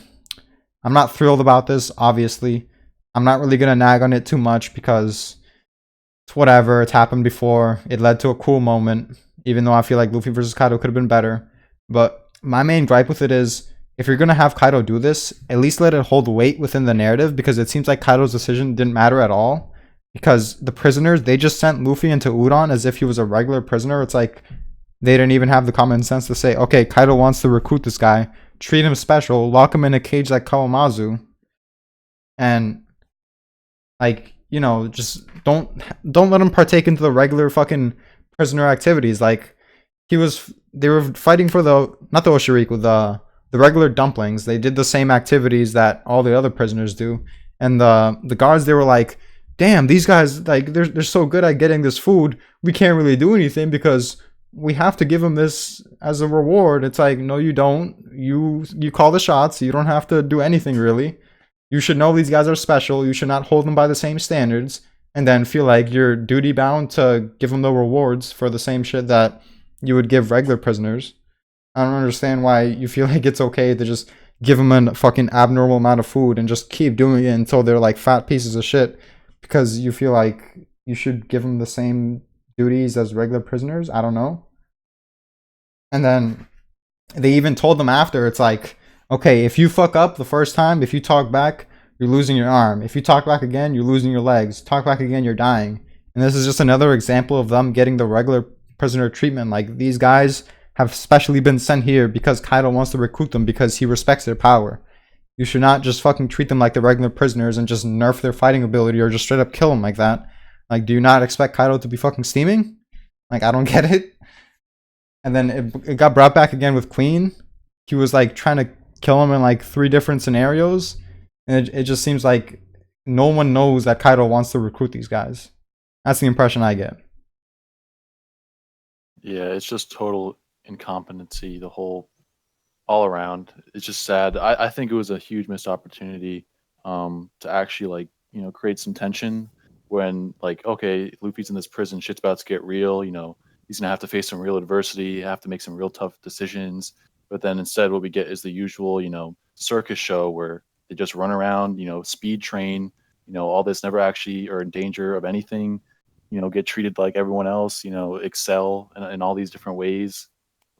I'm not thrilled about this. Obviously, I'm not really gonna nag on it too much because it's whatever. It's happened before. It led to a cool moment, even though I feel like Luffy versus Kaido could have been better. But my main gripe with it is, if you're gonna have Kaido do this, at least let it hold weight within the narrative, because it seems like Kaido's decision didn't matter at all. Because the prisoners, they just sent Luffy into Udon as if he was a regular prisoner. It's like they didn't even have the common sense to say, okay, Kaido wants to recruit this guy, treat him special, lock him in a cage like Kawamatsu, and like, you know, just don't let him partake into the regular fucking prisoner activities. Like, they were fighting for the, not the Oshiriku, the regular dumplings. They did the same activities that all the other prisoners do, and the guards, they were like, damn, these guys, like, they're so good at getting this food, we can't really do anything because we have to give them this as a reward. It's like, no, you don't. You call the shots. You don't have to do anything really. You should know these guys are special. You should not hold them by the same standards, and then feel like you're duty bound to give them the rewards for the same shit that you would give regular prisoners. I don't understand why you feel like it's okay to just give them a fucking abnormal amount of food and just keep doing it until they're like fat pieces of shit, because you feel like you should give them the same duties as regular prisoners. I don't know. And then they even told them after, it's like, okay, if you fuck up the first time, if you talk back, you're losing your arm. If you talk back again, you're losing your legs. Talk back again, you're dying. And this is just another example of them getting the regular prisoner treatment. Like, these guys have specially been sent here because Kaido wants to recruit them because he respects their power. You should not just fucking treat them like the regular prisoners and just nerf their fighting ability or just straight up kill them like that. Like, do you not expect Kaido to be fucking steaming? Like, I don't get it. And then it got brought back again with Queen. He was like trying to kill him in like 3 different scenarios. And it just seems like no one knows that Kaido wants to recruit these guys. That's the impression I get. Yeah, it's just total incompetency, the whole all around. It's just sad. I think it was a huge missed opportunity to actually, like, create some tension when, like, okay, Luffy's in this prison, shit's about to get real, he's gonna have to face some real adversity, have to make some real tough decisions. But then instead what we get is the usual, circus show where they just run around, speed train, all this, never actually are in danger of anything, get treated like everyone else, excel in all these different ways.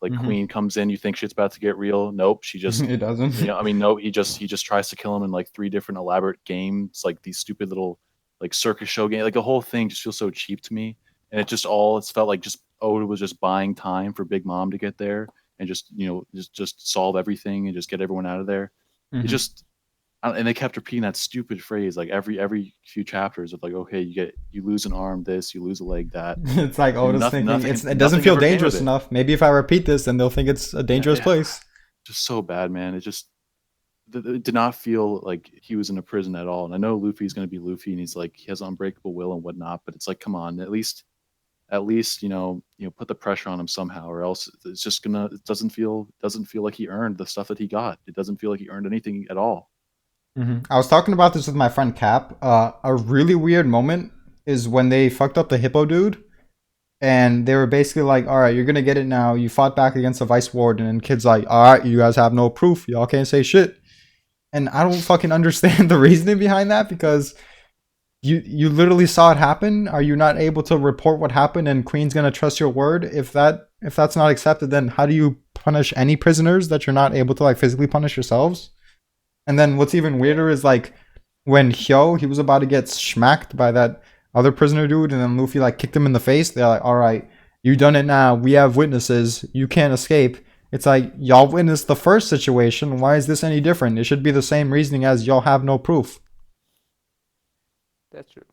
Like, Queen comes in, you think shit's about to get real. Nope, she just It doesn't. no, he just tries to kill him in like 3 different elaborate games, like these stupid little like circus show game. Like, the whole thing just feels so cheap to me. And it's felt like just Oda was just buying time for Big Mom to get there and just just solve everything and just get everyone out of there. It just and they kept repeating that stupid phrase like every few chapters of like, okay, you lose an arm this, you lose a leg that. It's like Oda's nothing- thinking nothing- it doesn't nothing feel ever came of dangerous it. enough. Maybe if I repeat this, then they'll think it's a dangerous Yeah. place. Just so bad, man. It just it did not feel like he was in a prison at all. And I know Luffy's going to be Luffy, and he's like, he has unbreakable will and whatnot. But it's like, come on, at least put the pressure on him somehow, or else it's just gonna. It doesn't feel like he earned the stuff that he got. It doesn't feel like he earned anything at all. I was talking about this with my friend Cap. A really weird moment is when they fucked up the hippo dude, and they were basically like, "All right, you're gonna get it now. You fought back against the vice warden," and kid's like, "All right, you guys have no proof. Y'all can't say shit." And I don't fucking understand the reasoning behind that, because you literally saw it happen. Are you not able to report what happened, and Queen's gonna trust your word? If that's not accepted, then how do you punish any prisoners that you're not able to like physically punish yourselves? And then what's even weirder is like when he was about to get smacked by that other prisoner dude, and then Luffy like kicked him in the face. They're like, "All right, you done it now. We have witnesses. You can't escape." It's like, y'all witnessed the first situation. Why is this any different? It should be the same reasoning as y'all have no proof. That's true.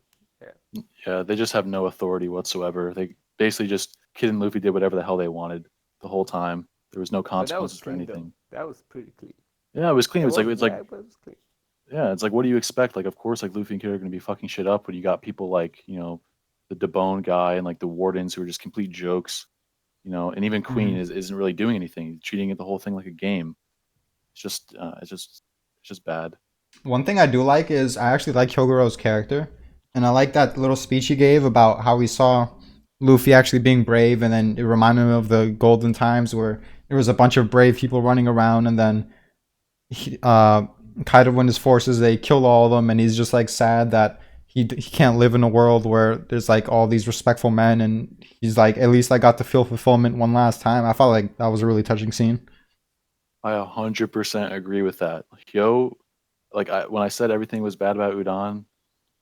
Yeah. Yeah, they just have no authority whatsoever. They basically just Kid and Luffy did whatever the hell they wanted the whole time. There was no But that was consequences for clean though. anything. That was pretty clean. Yeah, it was clean. It It's like was it's like drag, but it was clean. yeah, it's like what do you expect? Like of course like Luffy and Kid are gonna be fucking shit up when you got people like, the Debone guy and like the wardens who are just complete jokes, and even Queen isn't really doing anything, treating the whole thing like a game. It's just it's just bad. One thing I do like is I actually like Hyogoro's character, and I like that little speech he gave about how he saw Luffy actually being brave, and then it reminded him of the golden times where there was a bunch of brave people running around, and then Kaido and his forces, they killed all of them, and he's just like sad that he can't live in a world where there's like all these respectful men, and he's like, at least I got to feel fulfillment one last time. I felt like that was a really touching scene. I 100% agree with that. Hyo, like when I said everything was bad about Udon,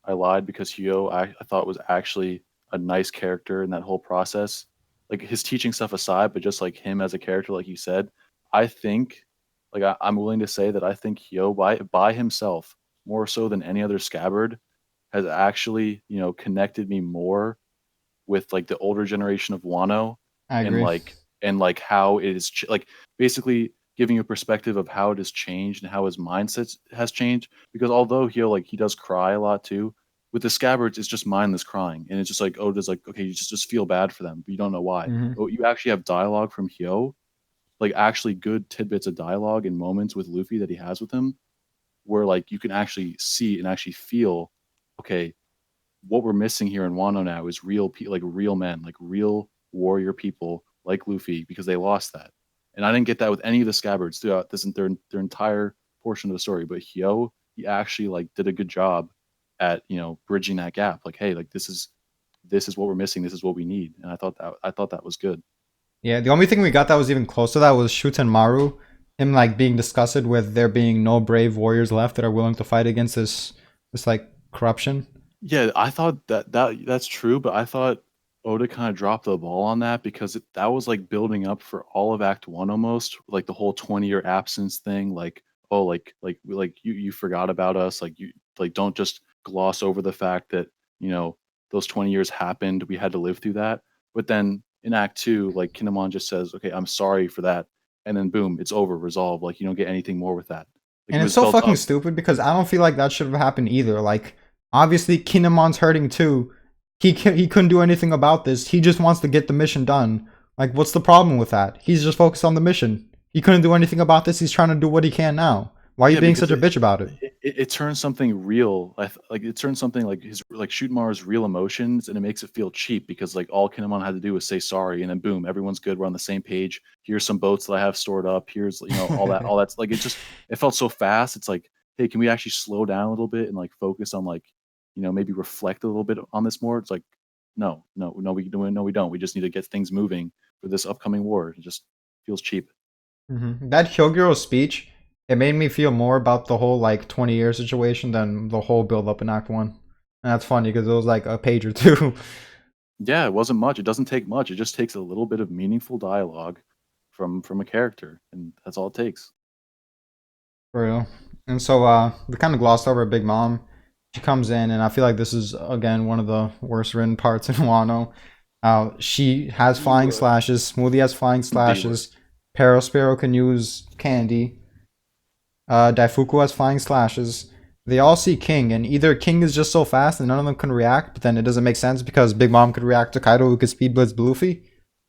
I lied because Hyo I thought was actually a nice character in that whole process. Like his teaching stuff aside, but just like him as a character, like you said, I think, like I'm willing to say that I think Hyo by himself, more so than any other scabbard, has actually connected me more with like the older generation of Wano I and agree. like how it is like basically giving you a perspective of how it has changed and how his mindset has changed. Because although he does cry a lot too, with the scabbards it's just mindless crying, and it's just like Oda's like, okay, you just feel bad for them, but you don't know why. Mhm. But you actually have dialogue from Hyo, like actually good tidbits of dialogue and moments with Luffy that he has with him, where like you can actually see and actually feel, okay, what we're missing here in Wano now is like real men, like real warrior people like Luffy, because they lost that. And I didn't get that with any of the scabbards throughout their entire portion of the story. But Hyo, he actually like did a good job at bridging that gap. Like, hey, like this is what we're missing. This is what we need. And I thought that was good. Yeah, the only thing we got that was even close to that was Shuten Maru, him like being disgusted with there being no brave warriors left that are willing to fight against this like corruption. Yeah, I thought that's true, but I thought Oda kind of dropped the ball on that because that was like building up for all of Act One almost, like the whole 20-year absence thing. Like, oh, like you forgot about us. Like you like don't just gloss over the fact that those 20 years happened. We had to live through that. But then in Act Two, like Kinemon just says, "Okay, I'm sorry for that," and then boom, it's over, resolved. Like you don't get anything more with that. Like it And it's was so built fucking up. stupid because I don't feel like that should have happened either. Like, obviously, Kinemon's hurting too. He couldn't do anything about this. He just wants to get the mission done. Like, what's the problem with that? He's just focused on the mission. He couldn't do anything about this. He's trying to do what he can now. Why are you Yeah, being because such a bitch about it? it turns something real, like it turns something like his like Shootmar's real emotions, and it makes it feel cheap because like all Kinemon had to do was say sorry, and then boom, everyone's good. We're on the same page. Here's some boats that I have stored up. Here's all that's like it felt so fast. It's like, hey, can we actually slow down a little bit and like focus on like maybe reflect a little bit on this more? It's like no, we don't. We just need to get things moving for this upcoming war. It just feels cheap. That Hyoguro speech, it made me feel more about the whole like 20-year situation than the whole build up in Act One. And that's funny because it was like a page or two. Yeah, it wasn't much. It doesn't take much. It just takes a little bit of meaningful dialogue from a character, and that's all it takes. For real. And so we kind of glossed over Big Mom. She comes in, and I feel like this is again one of the worst written parts in Wano. She has The flying word. slashes. Smoothie has flying The slashes. Perospero can use candy. Daifuku has flying slashes. They all see King, and either King is just so fast and none of them can react, but then it doesn't make sense because Big Mom could react to Kaido who could speed blitz Luffy,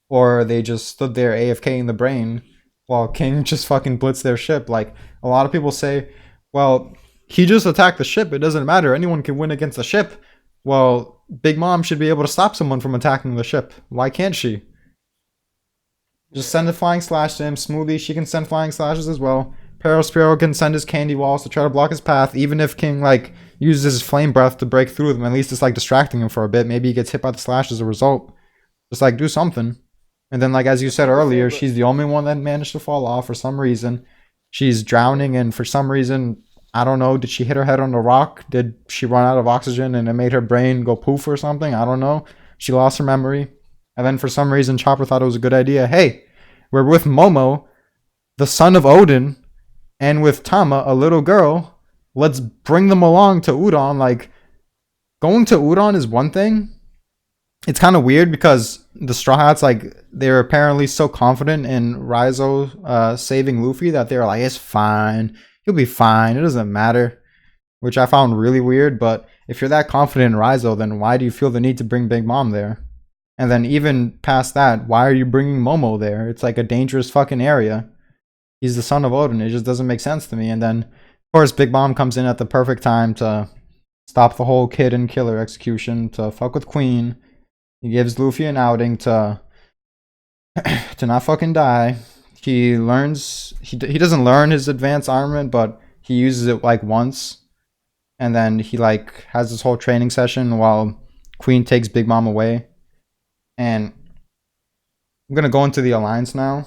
or they just stood there AFK in the brain while King just fucking blitzed their ship. Like, a lot of people say, well, he just attacked the ship. It doesn't matter. Anyone can win against the ship. Well, Big Mom should be able to stop someone from attacking the ship. Why can't she? Just send a flying slash to him. Smoothie, she can send flying slashes as well. Perospero can send his candy walls to try to block his path, even if King like uses his flame breath to break through them. At least it's like distracting him for a bit. Maybe he gets hit by the slash as a result. Just like do something. And then like as you said earlier, she's the only one that managed to fall off for some reason. She's drowning, and for some reason, I don't know, did she hit her head on the rock? Did she run out of oxygen and it made her brain go poof or something? I don't know. She lost her memory. And then for some reason, Chopper thought it was a good idea. Hey, we're with Momo. the son of Odin, and with Tama, a little girl. Let's bring them along to Udon. Like, going to Udon is one thing. It's kind of weird because the Straw Hats, like, they're apparently so confident in Raizo saving Luffy that they're like, it's fine. He'll be fine. It doesn't matter. Which I found really weird. But if you're that confident in Raizo, then why do you feel the need to bring Big Mom there? And then even past that, why are you bringing Momo there? It's like a dangerous fucking area. He's the son of Odin. It just doesn't make sense to me. And then, of course, Big Mom comes in at the perfect time to stop the whole kid and killer execution, to fuck with Queen. He gives Luffy an outing to not fucking die. He learns he doesn't learn his advanced armament, but he uses it like once, and then he like has this whole training session while Queen takes Big Mom away. And I'm gonna go into the alliance now.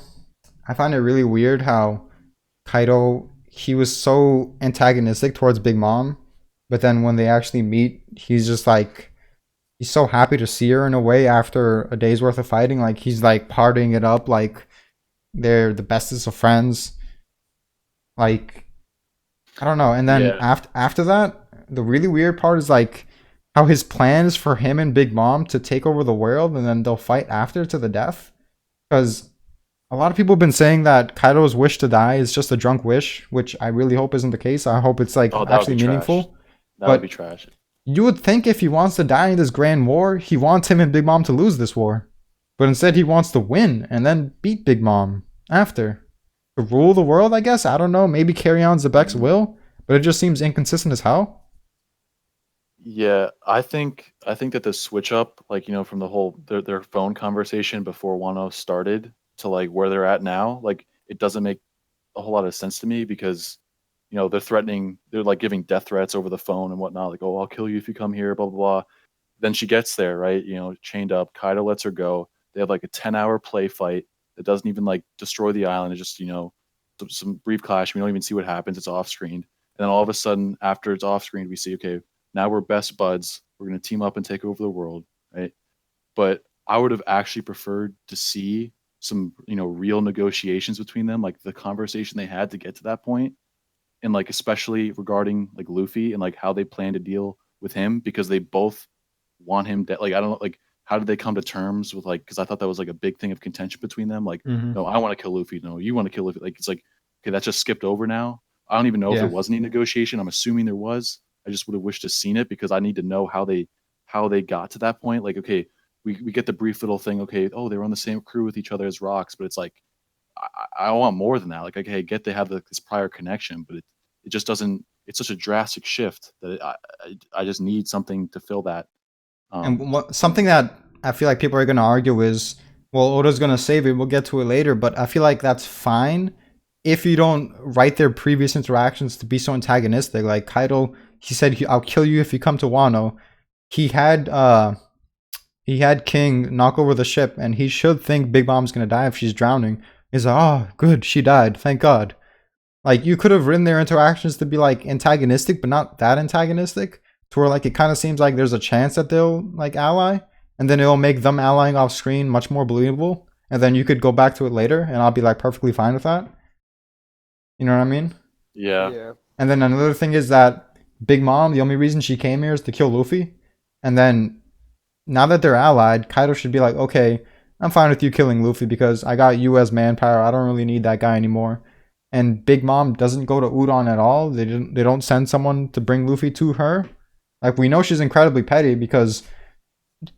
I find it really weird how Kaido, he was so antagonistic towards Big Mom, but then when they actually meet, he's just like, he's so happy to see her in a way after a day's worth of fighting. Like, he's like partying it up like they're the bestest of friends. Like, I don't know. And then Yeah. after that, the really weird part is like how his plan is for him and Big Mom to take over the world, and then they'll fight after to the death. Because a lot of people have been saying that Kaido's wish to die is just a drunk wish, which I really hope isn't the case. I hope it's like Oh, that would actually be trash. meaningful. That would be But trash. you would think if he wants to die in this grand war, he wants him and Big Mom to lose this war. But instead he wants to win and then beat Big Mom after. To rule the world, I guess? I don't know. Maybe carry on Zebek's will, but it just seems inconsistent as hell. Yeah, I think that the switch up, like, from the whole their phone conversation before Wano started to like where they're at now, like it doesn't make a whole lot of sense to me because they're like giving death threats over the phone and whatnot, like, oh, I'll kill you if you come here, blah blah blah. Then she gets there, right? Chained up. Kaido lets her go. They have like a 10-hour play fight that doesn't even like destroy the island. It's just, some brief clash. We don't even see what happens. It's off screen. And then all of a sudden, after it's off screen, we see, okay, now we're best buds. We're going to team up and take over the world, right? But I would have actually preferred to see some, real negotiations between them, like the conversation they had to get to that point, and like especially regarding like Luffy and like how they plan to deal with him because they both want him dead. Like I don't know, like how did they come to terms with like? Because I thought that was like a big thing of contention between them. Like, Mm-hmm. no, I want to kill Luffy. No, you want to kill Luffy. Like it's like, okay, that's just skipped over now. I don't even know if there Yeah. was any negotiation. I'm assuming there was. I just would have wished to seen it because I need to know how they got to that point. Like, okay, we get the brief little thing. Okay, oh, they were on the same crew with each other as rocks, but it's like I want more than that. Like, okay, I get they have this prior connection, but it just doesn't. It's such a drastic shift that I just need something to fill that. And And something that I feel like people are going to argue is, well, Oda's going to save it. We'll get to it later. But I feel like that's fine if you don't write their previous interactions to be so antagonistic. Like Kaido, he said, I'll kill you if you come to Wano. He had King knock over the ship, and he should think Big Mom's going to die if she's drowning. He's like, oh, good, she died. Thank God. Like, you could have written their interactions to be like antagonistic, but not that antagonistic, to where like it kind of seems like there's a chance that they'll like ally, and then it'll make them allying off screen much more believable. And then you could go back to it later, and I'll be like perfectly fine with that. You know what I mean? yeah, Yeah. And then another thing is that Big Mom, the only reason she came here is to kill Luffy. And then now that they're allied, Kaido should be like, okay, I'm fine with you killing Luffy because I got you as manpower. I don't really need that guy anymore. And Big Mom doesn't go to Udon at all. They don't send someone to bring Luffy to her. Like, we know she's incredibly petty because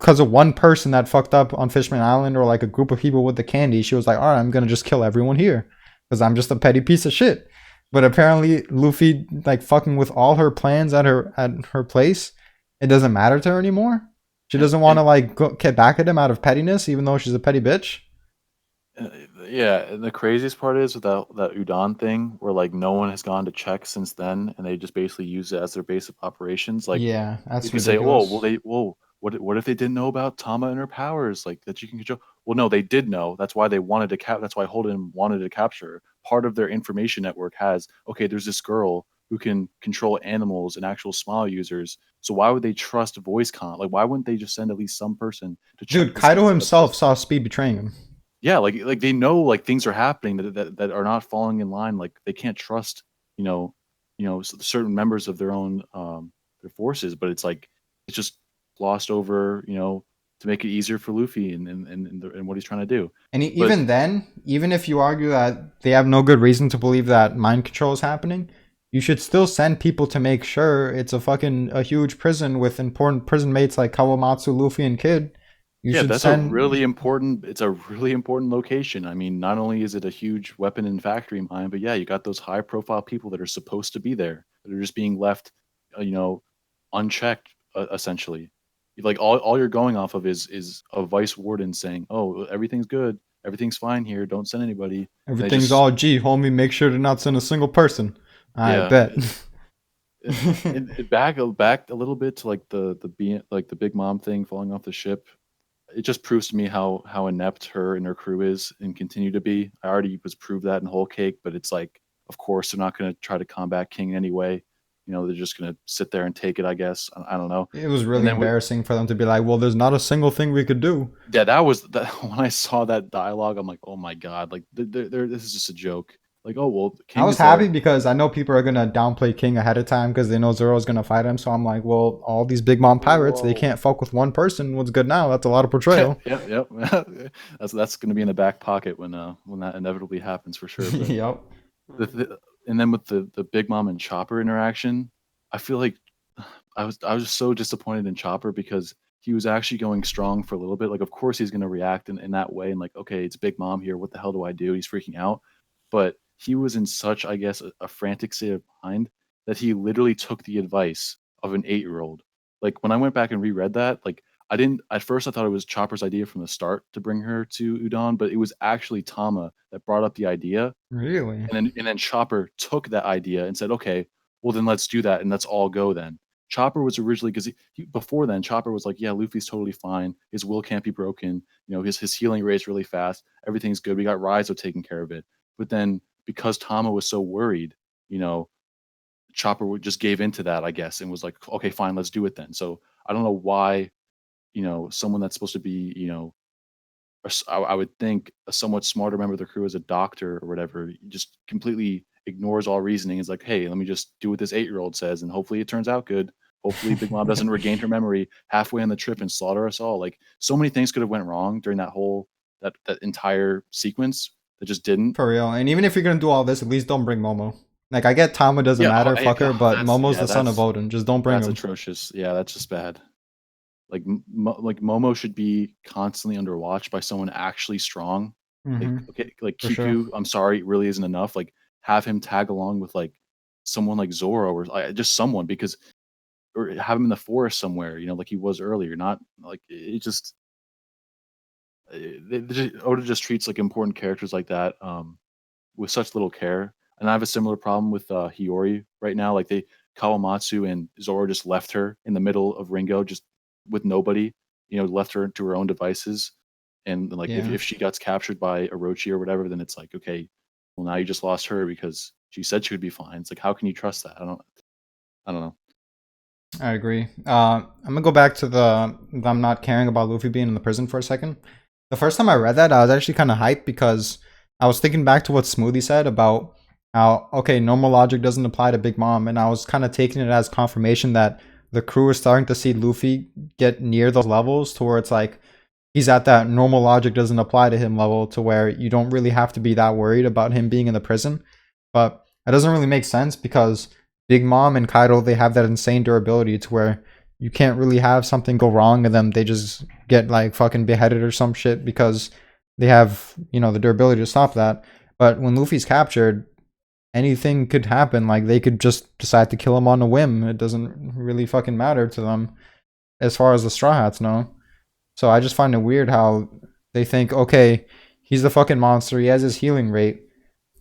of one person that fucked up on Fishman Island, or like a group of people with the candy. She was like, all right, I'm gonna just kill everyone here because I'm just a petty piece of shit. But apparently Luffy, like, fucking with all her plans at her place, it doesn't matter to her anymore. She doesn't want to like get back at him out of pettiness, even though she's a petty bitch. uh, yeah. And the craziest part is with that Udon thing, where like no one has gone to check since then, and they just basically use it as their base of operations. Like Yeah, you that's could say, oh, ridiculous. what if they didn't know about Tama and her powers, like that you can control? Well, no, they did know. That's why they wanted to That's why Holden wanted to capture her. Part of their information network has, okay, there's this girl who can control animals and actual smile users. So why would they trust voice con? Like, why wouldn't they just send at least some person to check Dude, this Kaido out? himself saw Speed betraying him. yeah, like they know like things are happening that are not falling in line. Like they can't trust, you know, certain members of their own their forces, but it's like it's just glossed over, to make it easier for Luffy and what he's trying to do. And But even then, even if you argue that they have no good reason to believe that mind control is happening, you should still send people to make sure it's a huge prison with important prison mates like Kawamatsu, Luffy, and Kid. You yeah, should that's a send. really important. It's a really important location. I mean, not only is it a huge weapon and factory mine, but yeah, you got those high-profile people that are supposed to be there that are just being left, uh, you know, unchecked, essentially. Like all you're going off of is a vice warden saying, "Oh, everything's good, everything's fine here. Don't send anybody." And they Everything's just, all G, homie. Make sure to not send a single person. I yeah, bet. it back a little bit to like the Big Mom thing falling off the ship. It just proves to me how inept her and her crew is and continue to be. I already was proved that in Whole Cake, but it's like, of course, they're not going to try to combat King anyway. They're just going to sit there and take it, I guess. I don't know. It was And really then embarrassing for them to be like, well, there's not a single thing we could do. yeah, that was that. When I saw that dialogue, I'm like, oh my god, like this is just a joke. Like, oh well, I King was is happy there. because I know people are gonna downplay King ahead of time because they know Zoro's gonna fight him. So I'm like, well, all these big mom pirates, they Whoa. can't fuck with one person. What's good now? That's a lot of Yeah, portrayal. yeah, yep. That's going to be in the back pocket when that inevitably happens for sure. But Yep. the, Mhm. the and then with the Big Mom and Chopper interaction, I feel like I was just so disappointed in Chopper because he was actually going strong for a little bit. Like, of course he's gonna react in that way and like, okay, it's Big Mom here. What the hell do I do? He's freaking out. But he was in such, I guess, a frantic state of mind that he literally took the advice of an 8-year-old. Like when I went back and reread that, like I didn't at first I thought it was Chopper's idea from the start to bring her to Udon, but it was actually Tama that brought up the idea Really? and then Chopper took that idea and said, "Okay, well then let's do that and let's all go then." Chopper was originally because before then Chopper was like, "Yeah, Luffy's totally fine. His will can't be broken. His healing rate is really fast. Everything's good. We got Raizo taking care of it." But then because Tama was so worried, you know, Chopper just gave into that, I guess, and was like, "Okay, fine, let's do it then." So I don't know why, someone that's supposed to be, I would think a somewhat smarter member of the crew as a doctor or whatever just completely ignores all reasoning. Is like, hey, let me just do what this 8-year-old says, and hopefully it turns out good. Hopefully, Big Mom doesn't regain her memory halfway on the trip and slaughter us all. Like, so many things could have went wrong during that entire sequence that just didn't. For real. And even if you're gonna do all this, at least don't bring Momo. Like I get Tama doesn't Yeah, matter, fucker, but that's Momo's yeah, the son of Odin. Just don't bring that's him. atrocious. Yeah, that's just bad. Like like Momo should be constantly under watch by someone actually strong. Like Mm-hmm. okay, like For sure. Kiku, I'm sorry, it really isn't enough. Like have him tag along with like someone like Zoro or just someone because or have him in the forest somewhere, like he was earlier. Not like it just Oda just treats like important characters like that with such little care. And I have a similar problem with Hiyori right now. Like Kawamatsu and Zoro just left her in the middle of Ringo, just with nobody. Left her to her own devices. And like Yeah. if she gets captured by Orochi or whatever, then it's like okay, well now you just lost her because she said she would be fine. It's like how can you trust that? I don't know. I agree. I'm gonna go back to the I'm not caring about Luffy being in the prison for a second. The first time I read that, I was actually kind of hyped because I was thinking back to what Smoothie said about how okay, normal logic doesn't apply to Big Mom, and I was kind of taking it as confirmation that the crew is starting to see Luffy get near those levels to where it's like he's at that normal logic doesn't apply to him level to where you don't really have to be that worried about him being in the prison. But that doesn't really make sense because Big Mom and Kaido, they have that insane durability to where you can't really have something go wrong and then they just get like fucking beheaded or some shit because they have, the durability to stop that. But when Luffy's captured, anything could happen. Like they could just decide to kill him on a whim. It doesn't really fucking matter to them as far as the Straw Hats know. So I just find it weird how they think, okay, he's the fucking monster. He has his healing rate.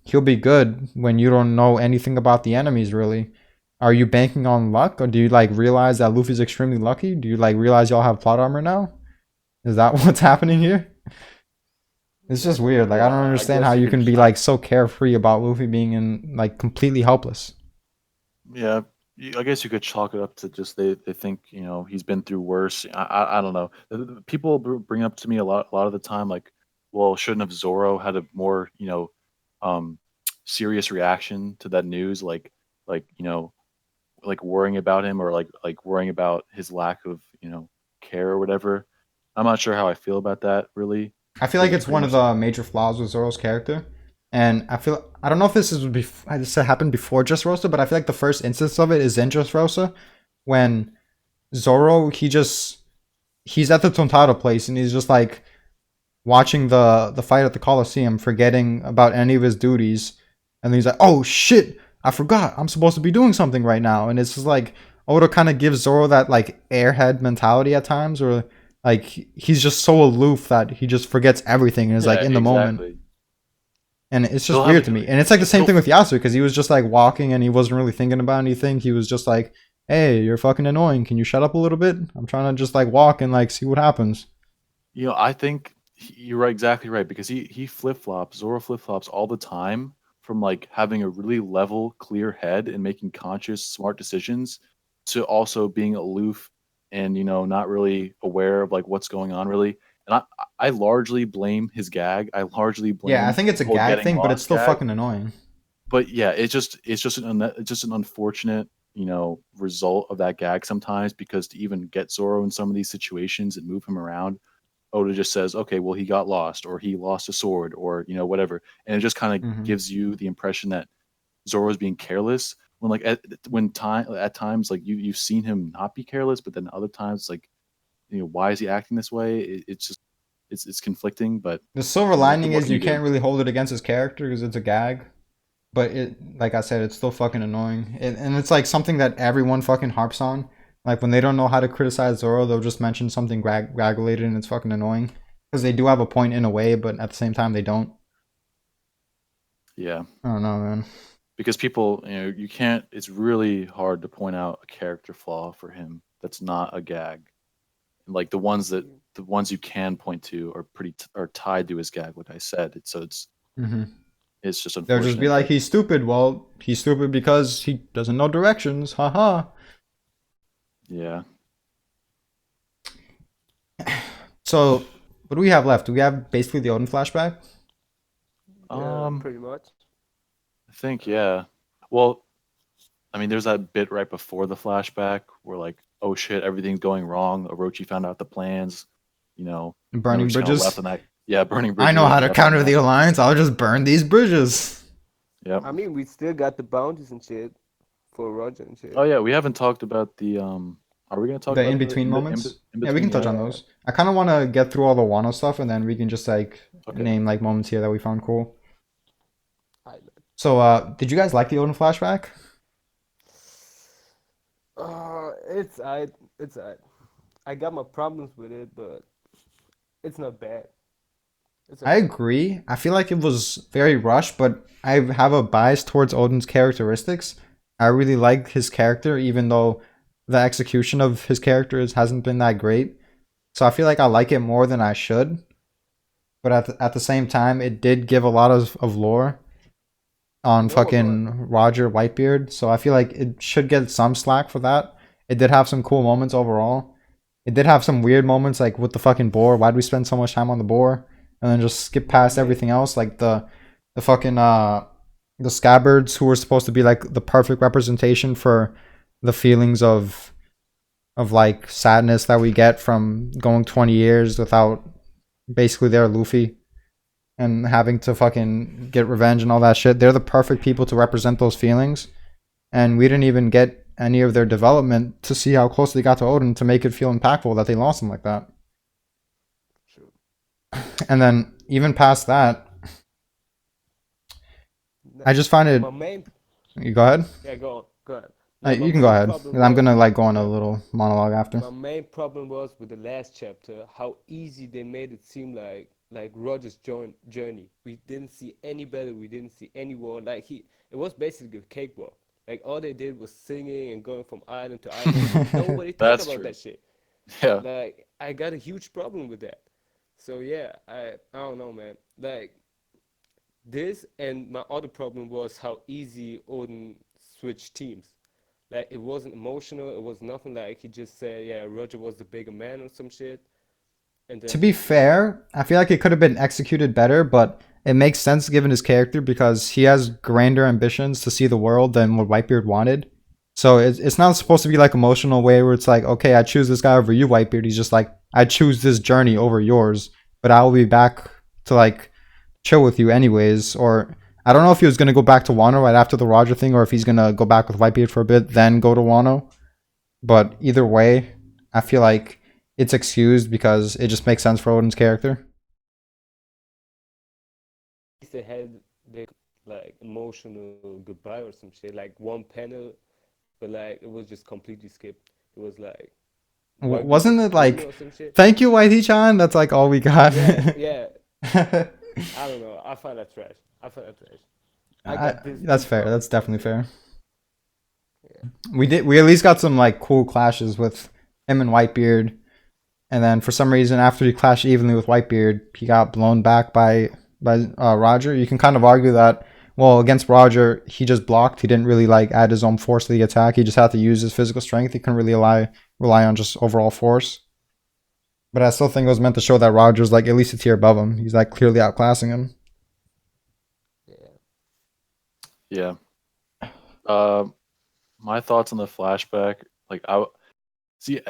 He'll be good when you don't know anything about the enemies really. Are you banking on luck, or do you like realize that Luffy's extremely lucky? Do you like realize y'all have plot armor now? Is that what's happening here? It's just weird. Like I Well, don't I understand how guess you you could. can be like so carefree about Luffy being in like completely helpless. Yeah, I guess you could chalk it up to just they think he's been through worse. I don't know. People bring up to me a lot of the time like, well, shouldn't have Zoro had a more, um, serious reaction to that news, like like worrying about him or like worrying about his lack of care or whatever. I'm not sure how I feel about that really, I feel because like it's it's pretty one of much like the major flaws with Zoro's character, and I don't know if this happened before Dressrosa, but I feel like the first instance of it is in Dressrosa, when Zoro he's at the Tontaro place and he's just like watching the fight at the Coliseum, forgetting about any of his duties, and then he's like, "Oh shit, I forgot. I'm supposed to be doing something right now." And it's just like Oda kind of gives Zoro that like airhead mentality at times, where like he's just so aloof that he just forgets everything and is like yeah, in the moment. exactly. And it's just He'll have weird to me. And it's like the same he'll thing with Yasu because he was just like walking and he wasn't really thinking about anything. He was just like, "Hey, you're fucking annoying. Can you shut up a little bit? I'm trying to just like walk and like see what happens." I think you're right, exactly right, because he flip flops, Zoro flip flops all the time from like having a really level, clear head and making conscious, smart decisions to also being aloof and not really aware of like what's going on really. And I largely blame his gag. I largely Yeah, I blame think it's a the whole gag getting thing, but it's lost still gag. fucking annoying. But yeah, it's just an unfortunate result of that gag sometimes, because to even get Zoro in some of these situations and move him around, Oda just says, okay, well, he got lost or he lost a sword or, whatever. And it just kind of Hmm. gives you the impression that Zoro's being careless when like at times like you've seen him not be careless, but then other times like, why is he acting this way? It's just it's conflicting, but The silver lining what is can you you do? can't really hold it against his character because it's a gag. But like I said, it's still fucking annoying. And it's like something that everyone fucking harps on. Like when they don't know how to criticize Zoro, they'll just mention something gag related, and it's fucking annoying because they do have a point in a way, but at the same time they don't. Yeah. I don't know, man. Because people, you can't it's really hard to point out a character flaw for him that's not a gag. Like the ones you can point to are are tied to his gag, like I said. Hmm. It's just They'll just be unfortunate, like, but he's stupid. Well, he's stupid because he doesn't know directions. Haha. yeah. So, what do we have left? Do we have basically the Odin flashback? Yeah, Um, pretty much. I think yeah. Well, I mean, there's that bit right before the flashback where like, oh shit, everything's going wrong. Orochi found out the plans, you know, and then we're Burning just kind of left bridges? on that. Yeah, burning I know bridges, how to left on counter the that. alliance. I'll just burn these bridges. Yep. I mean, we still got the bounties and shit for Roger and Oh shit. yeah, we haven't talked about the. Are we gonna talk The about in the between moments. in Yeah, we between? can touch Yeah. on Yeah. those. I kind of want to get through all the Wano stuff, and then we can just like Okay. name like moments here that we found cool. I, So, did you guys like the Odin flashback? it's I, it's I got my problems with it, but it's not bad. It's I okay. agree. I feel like it was very rushed, but I have a bias towards Odin's characteristics. I really like his character, even though the execution of his characters hasn't been that great. So I feel like I like it more than I should. But at the same time, it did give a lot of lore on More lore. fucking Roger Whitebeard. So I feel like it should get some slack for that. It did have some cool moments overall. It did have some weird moments like with the fucking boar. Why'd we spend so much time on the boar and then just skip But past man, everything else? Like the fucking the scabbards who were supposed to be like the perfect representation for the feelings of like sadness that we get from going 20 years without basically their Luffy and having to fucking get revenge and all that shit. They're the perfect people to represent those feelings. And we didn't even get any of their development to see how close they got to Odin to make it feel impactful that they lost him like that. true. And then even past that, Nah, I just find my it. main, You go ahead. yeah, go on, go ahead. Now my You can go main ahead. problem I'm was, gonna like go on a my little monologue after. my main problem was with the last chapter, how easy they made it seem like Roger's journey. We didn't see any battle, we didn't see any war. Like it was basically a cakewalk. Like all they did was singing and going from island to island. Nobody talked That's about true. that shit. Yeah. Like I got a huge problem with that. So yeah, I don't know, man. Like this and my other problem was how easy Odin switched teams. Like it wasn't emotional. It was nothing like he just said, "Yeah, Roger was the bigger man" or some shit. And To then be fair, I feel like it could have been executed better, but it makes sense given his character because he has grander ambitions to see the world than what Whitebeard wanted. So it's not supposed to be like emotional way where it's like, okay, I choose this guy over you, Whitebeard. He's just like, I choose this journey over yours, but I will be back to like chill with you anyways. Or I don't know if he was gonna go back to Wano right after the Roger thing, or if he's gonna go back with Whitebeard for a bit, then go to Wano. But either way, I feel like it's excused because it just makes sense for Odin's character. they had the like emotional goodbye or some shit, like one panel, but like it was just completely skipped. It was like Whitebeard Wasn't was it screaming like, or some shit. thank you, Whitey-chan? That's like all we got. Yeah, yeah. I don't know. I find that trash. I find that trash. I got this That's deep fair. from That's it. That's definitely it. fair. Yeah. We at least got some like cool clashes with him and Whitebeard, and then for some reason after he clashed evenly with Whitebeard, he got blown back by Roger. You can kind of argue that well against Roger, he just blocked. He didn't really like add his own force to the attack. He just had to use his physical strength. He couldn't really rely on just overall force. But I still think it was meant to show that Roger's like at least a tier above him. He's like clearly outclassing him. Yeah. Uh, my thoughts on the flashback, like I see.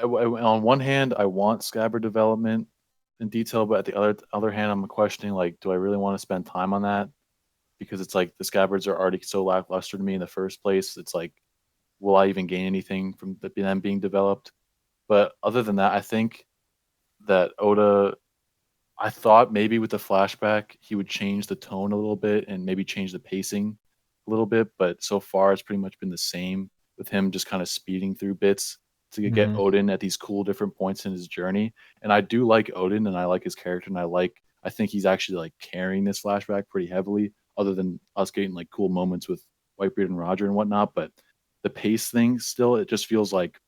On one hand, I want Scabbard development in detail, but at the other hand, I'm questioning like, do I really want to spend time on that? Because it's like the Scabbards are already so lackluster to me in the first place. It's like, will I even gain anything from them being developed? But other than that, I think that Oda, I thought maybe with the flashback he would change the tone a little bit and maybe change the pacing a little bit, but so far it's pretty much been the same with him just kind of speeding through bits to get Mm-hmm. Odin at these cool different points in his journey. And I do like Odin and I like his character and I think he's actually like carrying this flashback pretty heavily, other than us getting like cool moments with Whitebeard and Roger and whatnot. But the pace thing still, it just feels like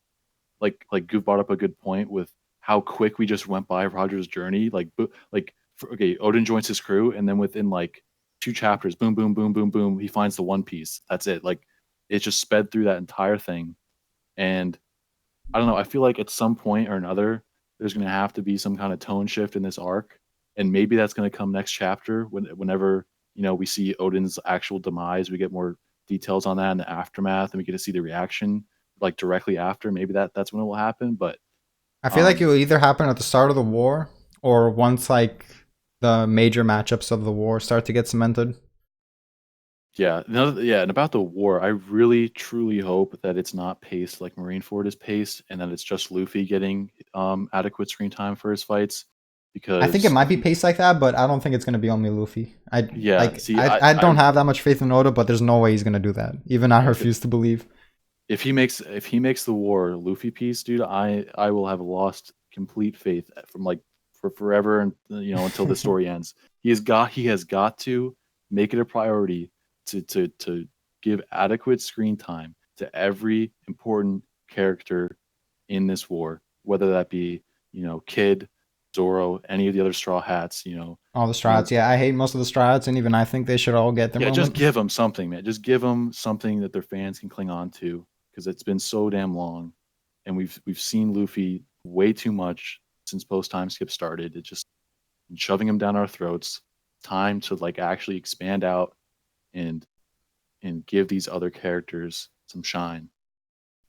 Goof brought up a good point with how quick we just went by Roger's journey. Okay, Odin joins his crew, and then within like 2 chapters, boom, boom, boom, boom, boom, he finds the One Piece. That's it. Like it's just sped through that entire thing, and I don't know. I feel like at some point or another, there's going to have to be some kind of tone shift in this arc, and maybe that's going to come next chapter whenever we see Odin's actual demise. We get more details on that in the aftermath, and we get to see the reaction like directly after. Maybe that's when it will happen. But I feel like it um, will either happen at the start of the war or once like the major matchups of the war start to get cemented. yeah, and about the war, I really truly hope that it's not paced like Marineford is paced, and that it's just Luffy getting adequate screen time for his fights. I think it Because might be paced like that, but I don't think it's gonna be only Luffy. I yeah, like see, I I don't have that much faith in Oda, but there's no way he's gonna do that. Even I refuse to believe. if he makes the war Luffy piece, dude, I will have lost complete faith from like for forever and until the story ends. He has got to make it a priority to give adequate screen time to every important character in this war, whether that be Kid, Zoro, any of the other Straw Hats, All the you know strats, yeah, I hate most of the strats, and even I think they should all get their yeah, just moment. give them something, man. Just give them something that their fans can cling on to because it's been so damn long, and we've seen Luffy way too much since post time skip started. It's just been shoving him down our throats. Time to like actually expand out and give these other characters some shine.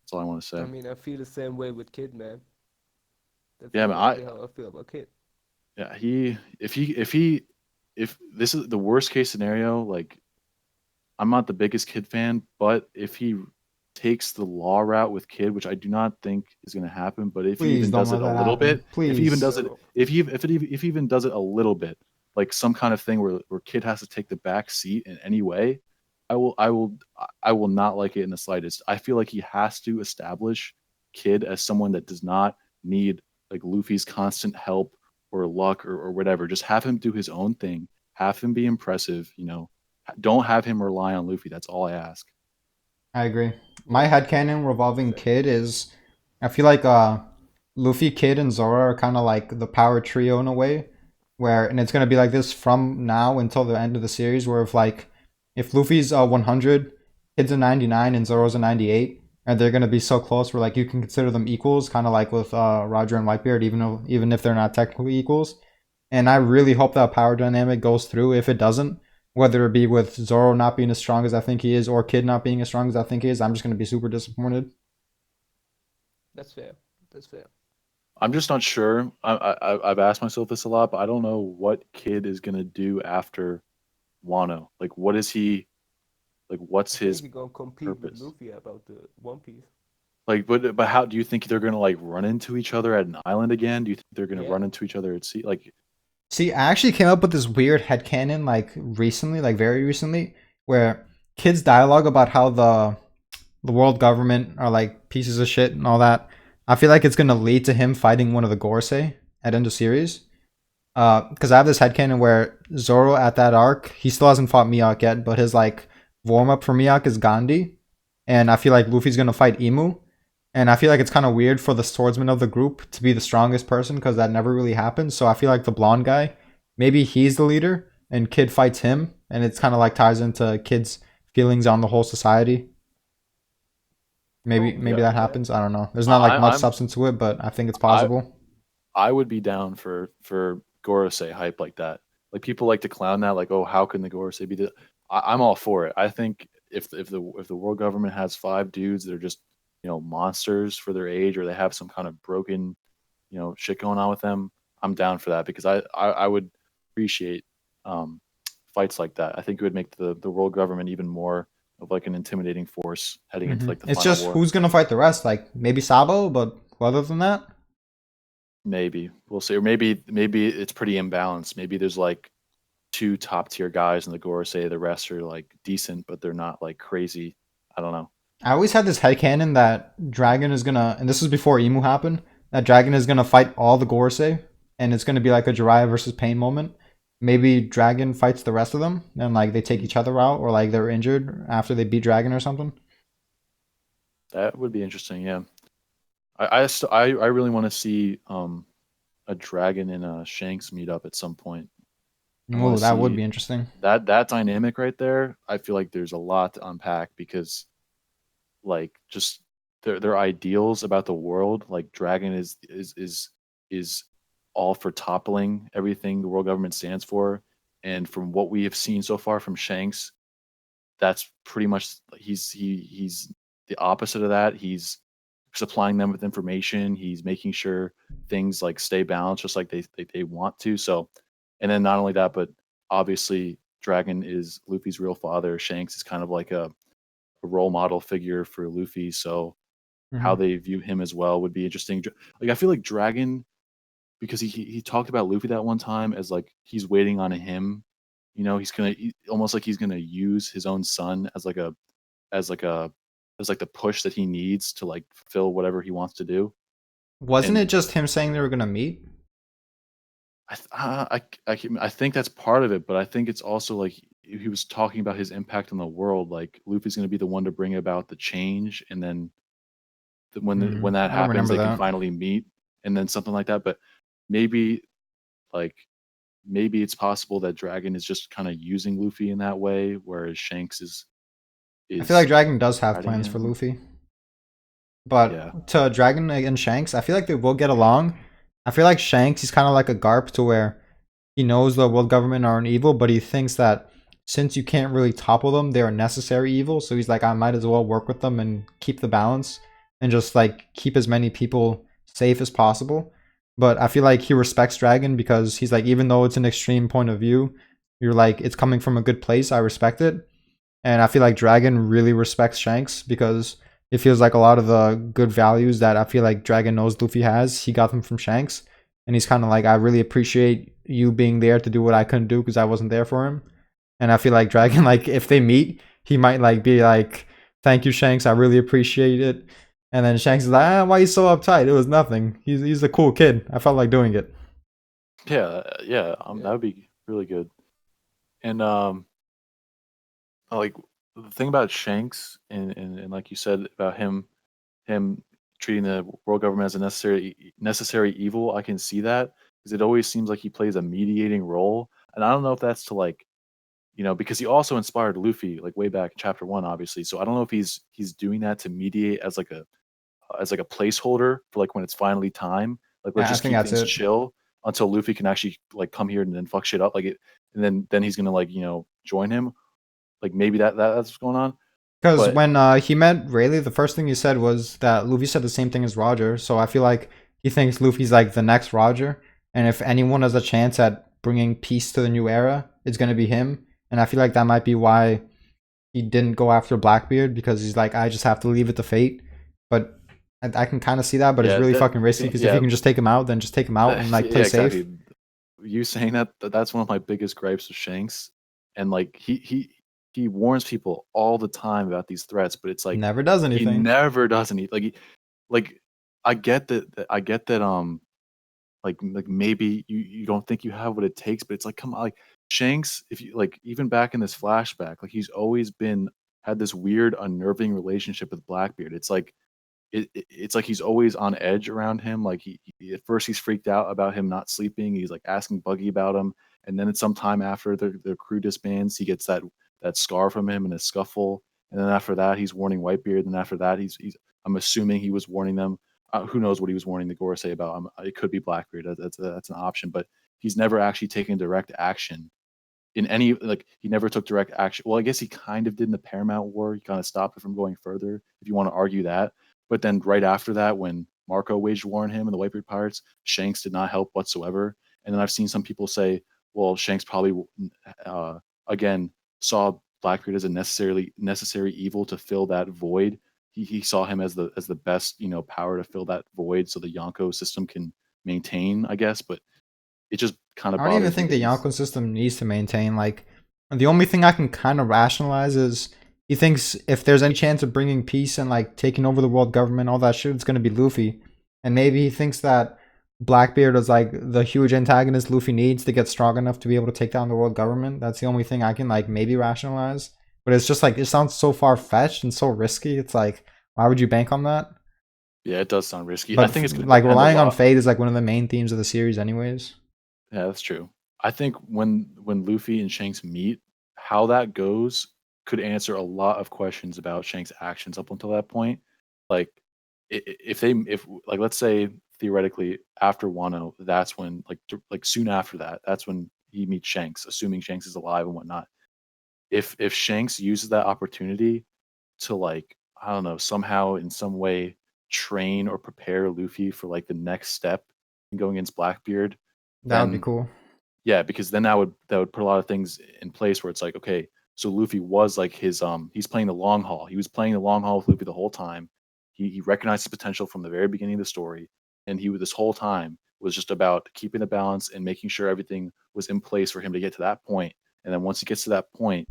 That's all I want to I say. mean, I feel the same way with Kid, man. That's Yeah, man. I exactly how I feel about Kid. yeah he if this is the worst case scenario, like I'm not the biggest Kid fan, but if he takes the law route with Kid, which I do not think is going to happen, but if he Please even don't does let it a that little happen. bit, if he even Please. does it, No. if he even does it a little bit, like some kind of thing where Kid has to take the back seat in any way, I will not like it in the slightest. I feel like he has to establish Kid as someone that does not need like Luffy's constant help or luck or whatever. Just have him do his own thing. Have him be impressive. Don't have him rely on Luffy. That's all I ask. I agree. My Yeah, headcanon revolving same. Kid is I feel like Luffy, Kid, and Zoro are kinda like the power trio in a way. Where and it's gonna be like this from now until the end of the series where if Luffy's 100, Kid's a 99 and Zoro's a 98, and they're gonna be so close where like you can consider them equals, kind of like with Roger and Whitebeard, even if they're not technically equals. And I really hope that power dynamic goes through. If it doesn't, whether it be with Zoro not being as strong as I think he is, or Kid not being as strong as I think he is, I'm just gonna be super disappointed. That's fair. That's fair. I'm just not sure. I've asked myself this a lot, but I don't know what Kid is gonna do after Wano. Like, what is he? Like, what's I think his he's gonna compete with purpose? Luffy about the One Piece. Like, but how do you think they're gonna like run into each other at an island again? Do you think they're gonna Yeah. run into each other at sea? Like, See, I actually came up with this weird headcanon like recently, like very recently, where kids dialogue about how the world government are like pieces of shit and all that. I feel like it's gonna lead to him fighting one of the Gorosei at end of series. Because I have this headcanon where Zoro at that arc, he still hasn't fought Mihawk yet, but his like warm up for Mihawk is Gandhi, and I feel like Luffy's gonna fight Imu, and I feel like it's kind of weird for the swordsman of the group to be the strongest person because that never really happens. So I feel like the blonde guy, maybe he's the leader, and Kid fights him, and it's kind of like ties into Kid's feelings on the whole society. Maybe Oh maybe yeah, that yeah. happens. I don't know. There's not like I, much I'm substance to it, but I think it's I possible. I would be down for Gorosei hype like that. Like people like to clown that, like, oh, how can the Gorosei be the? I'm all for it. I think if the world government has five dudes that are just monsters for their age, or they have some kind of broken shit going on with them, I'm down for that because I would appreciate um, fights like that. I think it would make the world government even more of like an intimidating force heading into like the It's final just war. who's gonna fight the rest. Like maybe Sabo, but other than that, Maybe we'll see, or maybe it's pretty imbalanced. Maybe there's like two top tier guys in the Gorosei, the rest are like decent, but they're not like crazy. I don't know. I always had this headcanon that Dragon is gonna, and this was before Emu happened, that Dragon is gonna fight all the Gorosei, and it's gonna be like a Jiraiya versus Pain moment. Maybe Dragon fights the rest of them, and like they take each other out, or like they're injured after they beat Dragon or something. That would be interesting. Yeah, I really want to see a Dragon and a Shanks meet up at some point. I want Oh, to that would see be interesting. that dynamic right there. I feel like there's a lot to unpack because like just their ideals about the world. Like Dragon is all for toppling everything the world government stands for, and from what we have seen so far from Shanks, that's pretty much he's the opposite of that. He's supplying them with information. He's making sure things like stay balanced, just like they want to. So, and then not only that, but obviously Dragon is Luffy's real father. Shanks is kind of like a role model figure for Luffy. So how Hmm. they view him as well would be interesting. Like I feel like Dragon, because he talked about Luffy that one time as like he's waiting on him. Almost like he's gonna use his own son as like a as like the push that he needs to like fulfill whatever he wants to do. Wasn't it And just him saying they were gonna meet? I think that's part of it, but I think it's also like he was talking about his impact on the world. Like Luffy's going to be the one to bring about the change, and then when that I don't happens, remember they can that. finally meet, and then something like that. But maybe like maybe it's possible that Dragon is just kind of using Luffy in that way, whereas Shanks I feel like is Dragon does have guiding plans for him. Luffy. Yeah, But to Dragon and Shanks, I feel like they will get along. I feel like Shanks, he's kind of like a Garp to where he knows the world government are an evil, but he thinks that since you can't really topple them, they're a necessary evil. So he's like, I might as well work with them and keep the balance and just like keep as many people safe as possible. But I feel like he respects Dragon because he's like, even though it's an extreme point of view, you're like, it's coming from a good place. I respect it. And I feel like Dragon really respects Shanks because it feels like a lot of the good values that I feel like Dragon knows Luffy has, he got them from Shanks. And he's kind of like, I really appreciate you being there to do what I couldn't do because I wasn't there for him. And I feel like Dragon, like, if they meet, he might like be like, thank you, Shanks. I really appreciate it. And then Shanks is like, why are you so uptight? It was nothing. He's a cool kid. I felt like doing it. yeah. That Yeah. would be really good. And like the thing about Shanks and like you said about him treating the world government as a necessary evil, I can see that because it always seems like he plays a mediating role, and I don't know if that's to like because he also inspired Luffy like way back in chapter 1, obviously. So I don't know if he's doing that to mediate as like a placeholder for like when it's finally time. Like let's Yeah, I just think keep that's things it. chill until Luffy can actually like come here and then fuck shit up. Like it, and then he's gonna like join him. Like maybe that's what's going on. Because But when he met Rayleigh, the first thing he said was that Luffy said the same thing as Roger. So I feel like he thinks Luffy's like the next Roger, and if anyone has a chance at bringing peace to the new era, it's gonna be him. And I feel like that might be why he didn't go after Blackbeard, because he's like, I just have to leave it to fate. But I can kind of see that, but it's yeah, really that fucking risky, because if you yeah, can just take him out, then just take him out and like play yeah, safe. exactly. You saying that's one of my biggest gripes with Shanks, and like he warns people all the time about these threats, but it's like Never does he anything. never does any like I get that like maybe you don't think you have what it takes, but it's like come on, like Shanks, if you like even back in this flashback, like he's always been had this weird unnerving relationship with Blackbeard. It's like it's like he's always on edge around him. Like at first he's freaked out about him not sleeping. He's like asking Buggy about him, and then it's some time after the crew disbands, he gets that scar from him in a scuffle, and then after that he's warning Whitebeard, and after that he's I'm assuming he was warning them. Who knows what he was warning the Gorosei about? It could be Blackbeard. That's an option, but he's never actually taken direct action in any like he never took direct action. Well, I guess he kind of did in the Paramount War. He kind of stopped it from going further, if you want to argue that. But then right after that, when Marco waged war on him and the Whitebeard pirates, Shanks did not help whatsoever. And then I've seen some people say, well, Shanks probably uh, again saw Blackbeard as a necessary evil to fill that void. He saw him as the best power to fill that void, so the Yonko system can maintain, I guess. But it just kind of I don't even bothers me think that the he's Yonko system needs to maintain. Like, the only thing I can kind of rationalize is he thinks if there's any chance of bringing peace and like taking over the world government, all that shit, it's gonna be Luffy. And maybe he thinks that Blackbeard is like the huge antagonist Luffy needs to get strong enough to be able to take down the world government. That's the only thing I can like maybe rationalize. But it's just like it sounds so far fetched and so risky. It's like, why would you bank on that? yeah, it does sound risky. I But think it's going to like depend a relying on lot. fate is like one of the main themes of the series, anyways. Yeah, that's true. I think when Luffy and Shanks meet, how that goes could answer a lot of questions about Shanks' actions up until that point. Like if like let's say theoretically after Wano, that's when like soon after that, that's when he meets Shanks, assuming Shanks is alive and whatnot. If Shanks uses that opportunity to like I don't know somehow in some way train or prepare Luffy for like the next step in going against Blackbeard, That would be then cool. yeah, because then that would put a lot of things in place where it's like, okay, so Luffy was like he's playing the long haul. He was playing the long haul with Luffy the whole time. He recognized his potential from the very beginning of the story, and he this whole time was just about keeping the balance and making sure everything was in place for him to get to that point. And then once he gets to that point,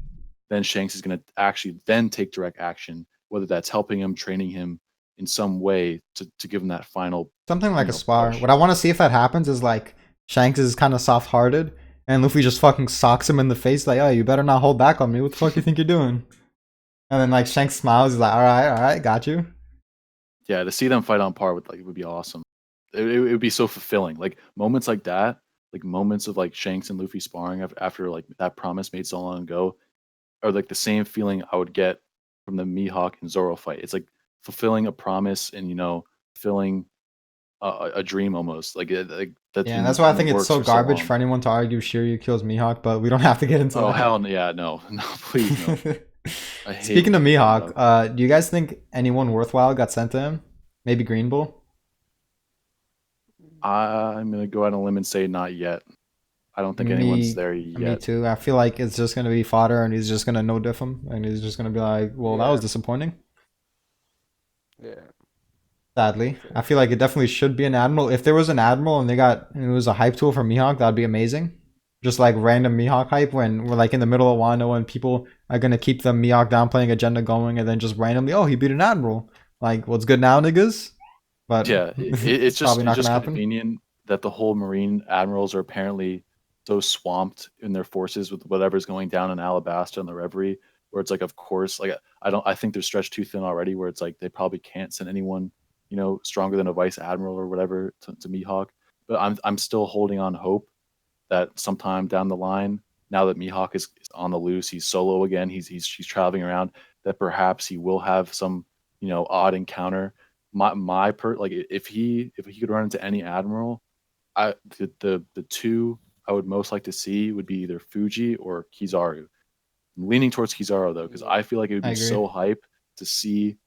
then Shanks is going to actually then take direct action, whether that's helping him, training him in some way to give him that final, Something like a spar. push. What I want to see if that happens is like Shanks is kind of soft hearted and Luffy just fucking socks him in the face like, oh, you better not hold back on me. What the fuck you think you're doing? And then like Shanks smiles, he's like, all right, got you. Yeah, to see them fight on par with like it would be awesome. It would be so fulfilling. Like moments like that, like moments of like Shanks and Luffy sparring after like that promise made so long ago, are like the same feeling I would get from the Mihawk and Zoro fight. It's like fulfilling a promise and fulfilling a dream almost. Like that's Yeah, and been that's why I in the think it's works so for so garbage for long. anyone to argue Shiryu kills Mihawk, but we don't have to get into Oh that. hell yeah, no, no, please no. I hate Speaking of Mihawk, Mihawk. do you guys think anyone worthwhile got sent to him? Maybe Green Bull? I'm gonna go out on a limb and say not yet. I don't think anyone's there Me yet. too. I feel like it's just gonna be fodder, and he's just gonna no diff him, and he's just gonna be like, "Well, that was Yeah, disappointing." yeah, Sadly, same. I feel like it definitely should be an admiral. If there was an admiral and it was a hype tool for Mihawk, that'd be amazing. Just like random Mihawk hype when we're like in the middle of Wano and people are gonna keep the Mihawk downplaying agenda going, and then just randomly, oh, he beat an admiral. Like, what's good now, niggas? But Yeah, it's it's just probably it's not gonna just happen. convenient that the whole Marine admirals are apparently so swamped in their forces with whatever's going down in Alabasta and the Reverie, where it's like, of course, like I think they're stretched too thin already, where it's like they probably can't send anyone, stronger than a vice admiral or whatever to Mihawk. But I'm still holding on hope that sometime down the line, now that Mihawk is on the loose, he's solo again. He's traveling around. That perhaps he will have some odd encounter. Like if he could run into any admiral, the two I would most like to see would be either Fuji or Kizaru. I'm leaning towards Kizaru though, because Yeah. I feel like it would I be agree. so hype to see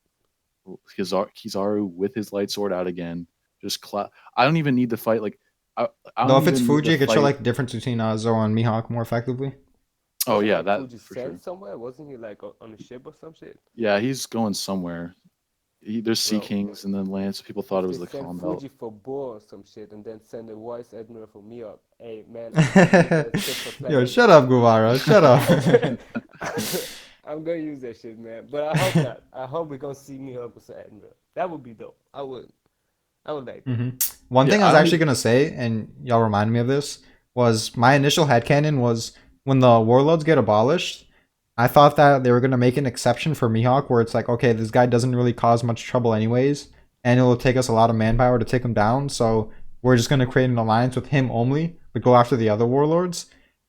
Kizaru with his light sword out again. I don't even need the fight. Like I Though don't if it's even need Fuji, the it could show fight. like the difference between Zoro and Mihawk more effectively. Oh Wasn't yeah, like that Fuji for sent sure. somewhere? Wasn't he like on a ship or some shit? Yeah, he's going somewhere. There's Sea Bro, Kings and then lands. People thought it if was they the send Calm Belt. Fuji for Boar or some shit and then send a Vice Admiral for Mihawk, hey man, I'm gonna use that shit for Yo, planning. shut up, Guevara. Shut up. I'm gonna use that shit, man. But I hope not. I hope we're gonna see Mihawk with an Admiral. That would be dope. I would like that. One Yeah, thing I I was don't actually gonna say, and y'all remind me of this, was my initial headcanon was when the warlords get abolished, I thought that they were gonna make an exception for Mihawk where it's like, okay, this guy doesn't really cause much trouble anyways, and it will take us a lot of manpower to take him down, so we're just gonna create an alliance with him only, but go after the other warlords.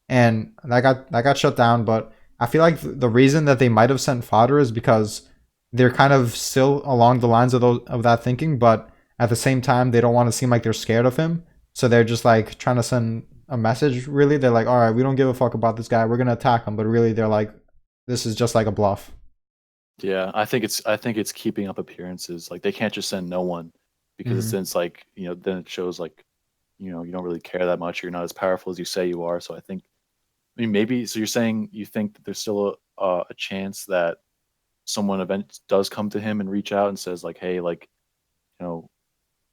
And that got shut down, but I feel like the reason that they might have sent fodder is because they're kind of still along the lines of that thinking, but at the same time they don't want to seem like they're scared of him, so they're just like trying to send a message. Really, they're like, all right, we don't give a fuck about this guy, we're gonna attack him, but really they're like, this is just like a bluff. Yeah, I think it's keeping up appearances. Like they can't just send no one because Mhm. since like then it shows like you don't really care that much. You're not as powerful as you say you are. So I mean maybe so you're saying you think that there's still a chance that someone event does come to him and reach out and says like, hey, like you know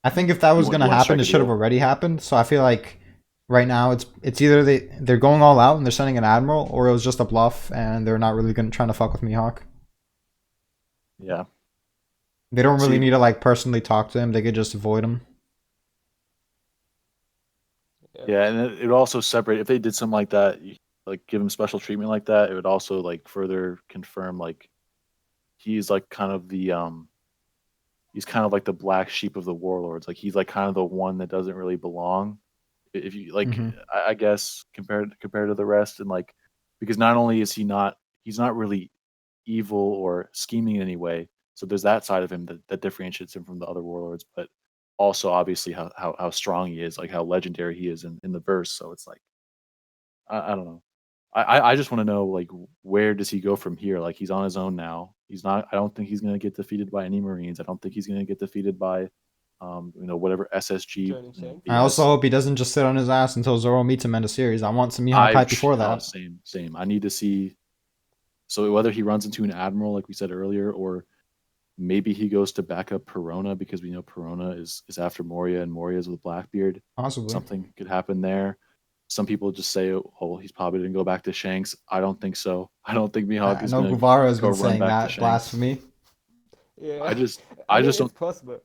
I think if that you was want gonna to happen, strike it a should have deal. already happened. So I feel like right now it's either they're going all out and they're sending an admiral, or it was just a bluff and they're not really gonna trying to fuck with Mihawk. Yeah. They don't really See, need to like personally talk to him. They could just avoid him. yeah, and it would also separate if they did something like that, like give him special treatment like that. It would also like further confirm like he's like kind of the he's kind of like the black sheep of the warlords. Like he's like kind of the one that doesn't really belong. If you like, Hmm. I guess compared to the rest, and like because not only is he's not really evil or scheming in any way. So there's that side of him that differentiates him from the other warlords, but also obviously how strong he is, like how legendary he is in the verse. So it's like I don't know. I just want to know like where does he go from here? Like he's on his own now. He's not. I don't think he's gonna get defeated by any Marines. I don't think he's gonna get defeated by, whatever SSG Joining Shanks. I also BS. hope he doesn't just sit on his ass until Zoro meets him in a series. I want some Mihawk hype before that. Same. I need to see. So whether he runs into an admiral, like we said earlier, or maybe he goes to back up Perona because we know Perona is after Moria and Moria is with Blackbeard. Possibly. Something could happen there. Some people just say, "Oh, he's probably going to go back to Shanks." I don't think so. I don't think Mihawk I is know going to Guevara has go been run saying back to that Shanks. blasphemy. Yeah. I just I mean, don't it's possible.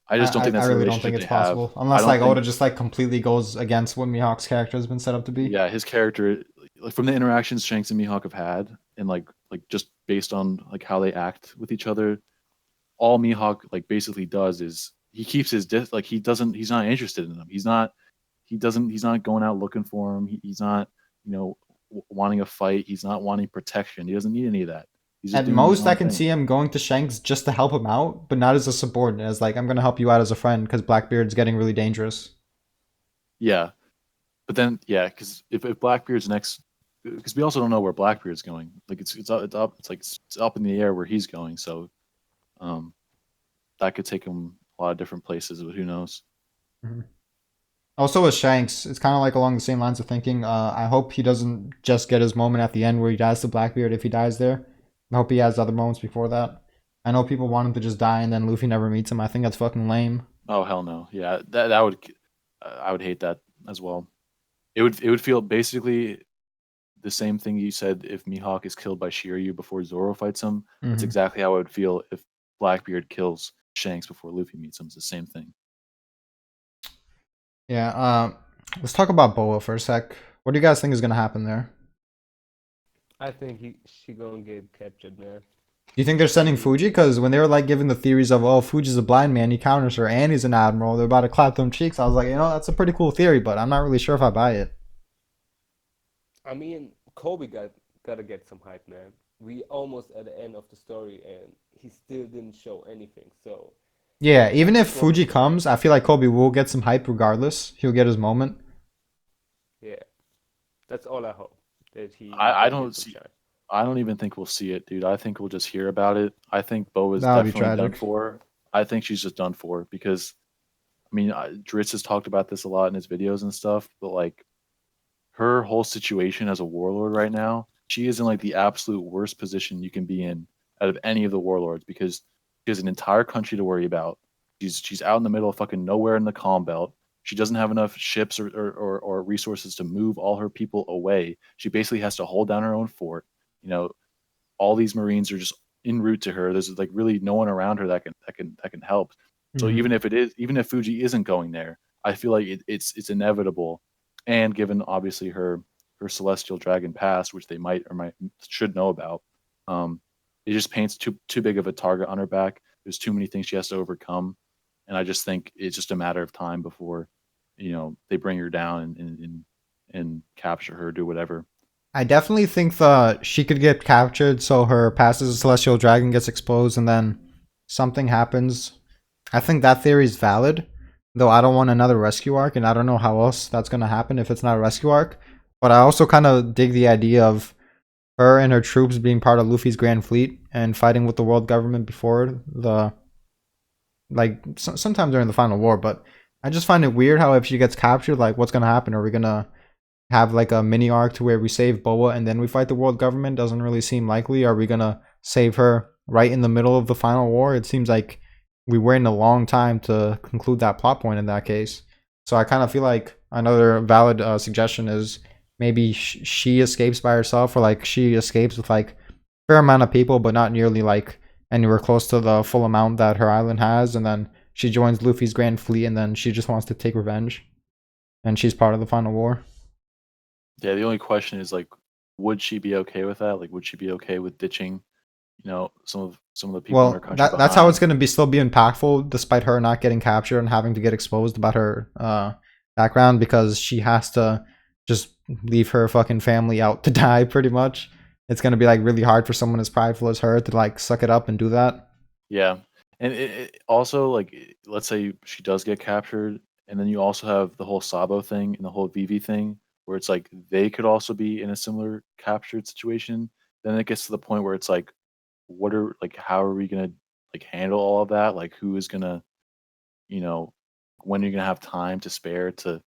I just don't think I that's the really don't think relationship it's they have. possible I unless don't like think. Oda just like completely goes against what Mihawk's character has been set up to be. Yeah, his character, like from the interactions Shanks and Mihawk have had, and like just based on like how they act with each other, all Mihawk like basically does is he keeps his like he's not interested in them. He's not going out looking for him. He's not wanting a fight. He's not wanting protection. He doesn't need any of that. He's just At doing his most, I own can thing. see him going to Shanks just to help him out, but not as a subordinate. As like, I'm gonna help you out as a friend because Blackbeard's getting really dangerous. Yeah, but then yeah, because if Blackbeard's next, because we also don't know where Blackbeard's going. Like it's up in the air where he's going. So um, that could take him a lot of different places. But who knows? Mhm. Also, with Shanks, it's kind of like along the same lines of thinking. I hope he doesn't just get his moment at the end where he dies to Blackbeard if he dies there. I hope he has other moments before that. I know people want him to just die and then Luffy never meets him. I think that's fucking lame. Oh hell no! Yeah, that would I would hate that as well. It would feel basically the same thing you said if Mihawk is killed by Shiryu before Zoro fights him. That's Hmm. exactly how I would feel if Blackbeard kills Shanks before Luffy meets him. It's the same thing. Yeah. Let's talk about Boa for a sec. What do you guys think is gonna happen there? I think she gonna get captured, man. Do you think they're sending Fuji? Because when they were like giving the theories of, oh, Fuji's a blind man, he counters her, and he's an admiral, they're about to clap them cheeks. I was like, that's a pretty cool theory, but I'm not really sure if I buy it. I mean, Kobe gotta get some hype, man. We almost at the end of the story, and he still didn't show anything. So Yeah, I even if just want, Fuji comes, I feel like Kobe will get some hype regardless. He'll get his moment. yeah, that's all I hope that he I gonna get don't some see. shine. I don't even think we'll see it, dude. I think we'll just hear about it. I think Bo is That would be definitely done tragic. for. I think she's just done for because I mean, Dritz has talked about this a lot in his videos and stuff, but like her whole situation as a warlord right now, she is in like the absolute worst position you can be in out of any of the warlords because she has an entire country to worry about. She's out in the middle of fucking nowhere in the calm belt. She doesn't have enough ships or resources to move all her people away. She basically has to hold down her own fort. You know, all these Marines are just en route to her. There's like really no one around her that can help. So Hmm. even if Fuji isn't going there, I feel like it's inevitable. And given obviously her celestial dragon past, which they might or might should know about, um, it just paints too big of a target on her back. There's too many things she has to overcome, and I just think it's just a matter of time before, they bring her down and capture her, do whatever. I definitely think she could get captured, so her past as a celestial dragon gets exposed, and then something happens. I think that theory is valid, though I don't want another rescue arc, and I don't know how else that's gonna happen if it's not a rescue arc. But I also kind of dig the idea of her and her troops being part of Luffy's Grand Fleet and fighting with the world government before the sometime during the final war. But I just find it weird how if she gets captured, like what's gonna happen? Are we gonna have like a mini arc to where we save Boa and then we fight the world government? Doesn't really seem likely. Are we gonna save her right in the middle of the final war? It seems like we waited a long time to conclude that plot point in that case. So I kind of feel like another valid suggestion is maybe she escapes by herself, or like she escapes with like fair amount of people, but not nearly like anywhere close to the full amount that her island has, and then she joins Luffy's Grand Fleet, and then she just wants to take revenge, and she's part of the final war. Yeah, the only question is like, would she be okay with that? Like, would she be okay with ditching, some of the people in her Well, country that's how it's behind? going to be still be impactful, despite her not getting captured and having to get exposed about her background, because she has to just leave her fucking family out to die. Pretty much, it's going to be like really hard for someone as prideful as her to like suck it up and do that. Yeah, and it also like, let's say she does get captured, and then you also have the whole Sabo thing and the whole Vivi thing, where it's like they could also be in a similar captured situation. Then it gets to the point where it's like, how are we gonna like handle all of that? Like, who is gonna, you know, when are you gonna have time to spare to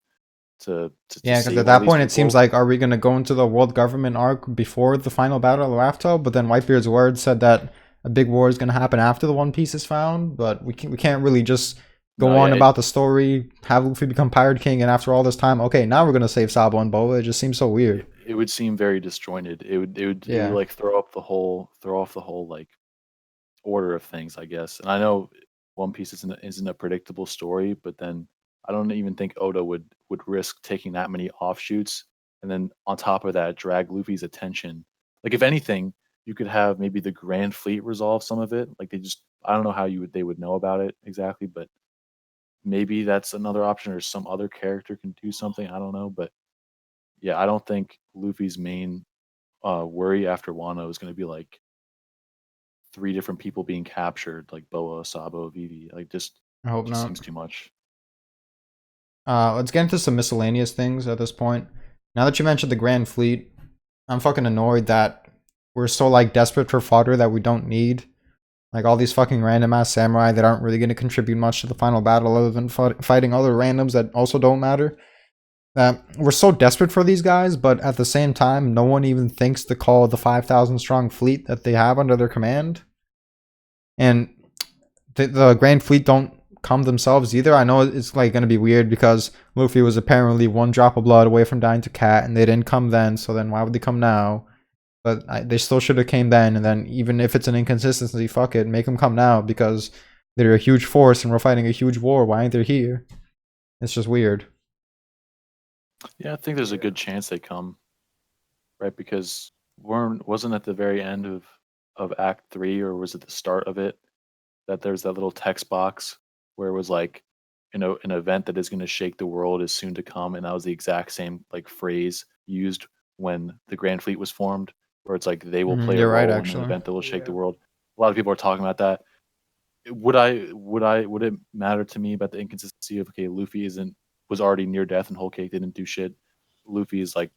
Yeah, because at save all that these point it seems people? like, are we going to go into the world government arc before the final battle of Raftel? But then Whitebeard's word said that a big war is going to happen after the One Piece is found. But we can't really just go No, on yeah, about the story, have Luffy become Pirate King, and after all this time, okay, now we're going to save Sabo and Boa. It just seems so weird. it would seem very disjointed. It would Yeah. like throw off the whole like order of things, I guess. And I know One Piece isn't a predictable story, but then I don't even think Oda would risk taking that many offshoots, and then on top of that, drag Luffy's attention. Like if anything, you could have maybe the Grand Fleet resolve some of it. Like I don't know how they would know about it exactly, but maybe that's another option, or some other character can do something. I don't know, but yeah, I don't think Luffy's main worry after Wano is going to be like three different people being captured, like Boa, Sabo, Vivi. Like I hope just not. seems too much. Let's get into some miscellaneous things at this point. Now that you mentioned the Grand Fleet, I'm fucking annoyed that we're so like desperate for fodder that we don't need. Like all these fucking random ass samurai that aren't really going to contribute much to the final battle other than fighting other randoms that also don't matter. We're so desperate for these guys, but at the same time, no one even thinks to call the 5,000 strong fleet that they have under their command. And the Grand Fleet don't come themselves either. I know it's like going to be weird because Luffy was apparently one drop of blood away from dying to Cat, and they didn't come then. So then why would they come now? But they still should have came then. And then even if it's an inconsistency, fuck it, make them come now because they're a huge force and we're fighting a huge war. Why aren't they here? It's just weird. Yeah, I think there's a Yeah. good chance they come, right? Because wasn't at the very end of Act 3, or was it the start of it, that there's that little text box where it was like, an event that is going to shake the world is soon to come, and that was the exact same like phrase used when the Grand Fleet was formed, where it's like they will play a You're right, role in an actually. event that will shake the Yeah. world. A lot of people are talking about that. Would it matter to me about the inconsistency of, okay, Luffy was already near death and Whole Cake didn't do shit. Luffy is like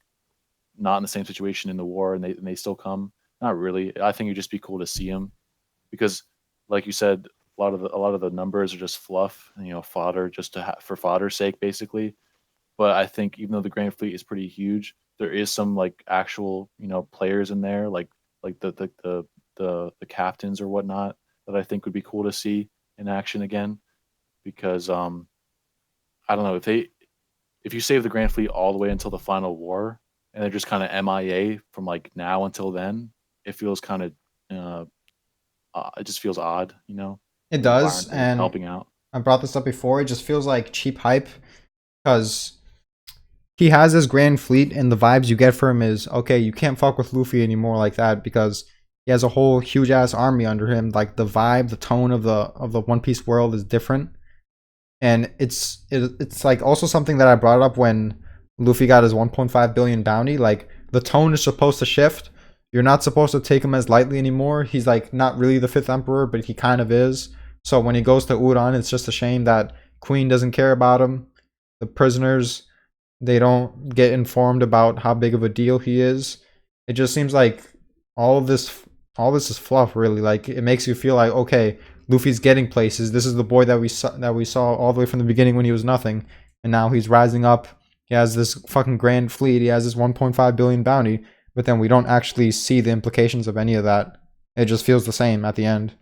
not in the same situation in the war, and they still come. Not really. I think it'd just be cool to see him because, like you said, a lot of the numbers are just fluff, fodder just for fodder's sake, basically. But I think even though the Grand Fleet is pretty huge, there is some like actual players in there, like the captains or whatnot, that I think would be cool to see in action again. Because I don't know, if you save the Grand Fleet all the way until the final war and they're just kind of MIA from like now until then, it feels kind of it just feels odd, It because why does, aren't they and helping out? I brought this up before. It just feels like cheap hype because he has this grand fleet, and the vibes you get from him is okay. You can't fuck with Luffy anymore like that because he has a whole huge ass army under him. Like the vibe, the tone of the One Piece world is different, and it's like also something that I brought up when Luffy got his 1.5 billion bounty. Like the tone is supposed to shift. You're not supposed to take him as lightly anymore. He's like not really the fifth emperor, but he kind of is. So when he goes to Udon, it's just a shame that Queen doesn't care about him. The prisoners, they don't get informed about how big of a deal he is. It just seems like all of this all this is fluff, really. Like it makes you feel like, okay, Luffy's getting places. This is the boy that we saw all the way from the beginning when he was nothing, and now he's rising up. He has this fucking grand fleet. He has this 1.5 billion bounty, but then we don't actually see the implications of any of that. It just feels the same at the end.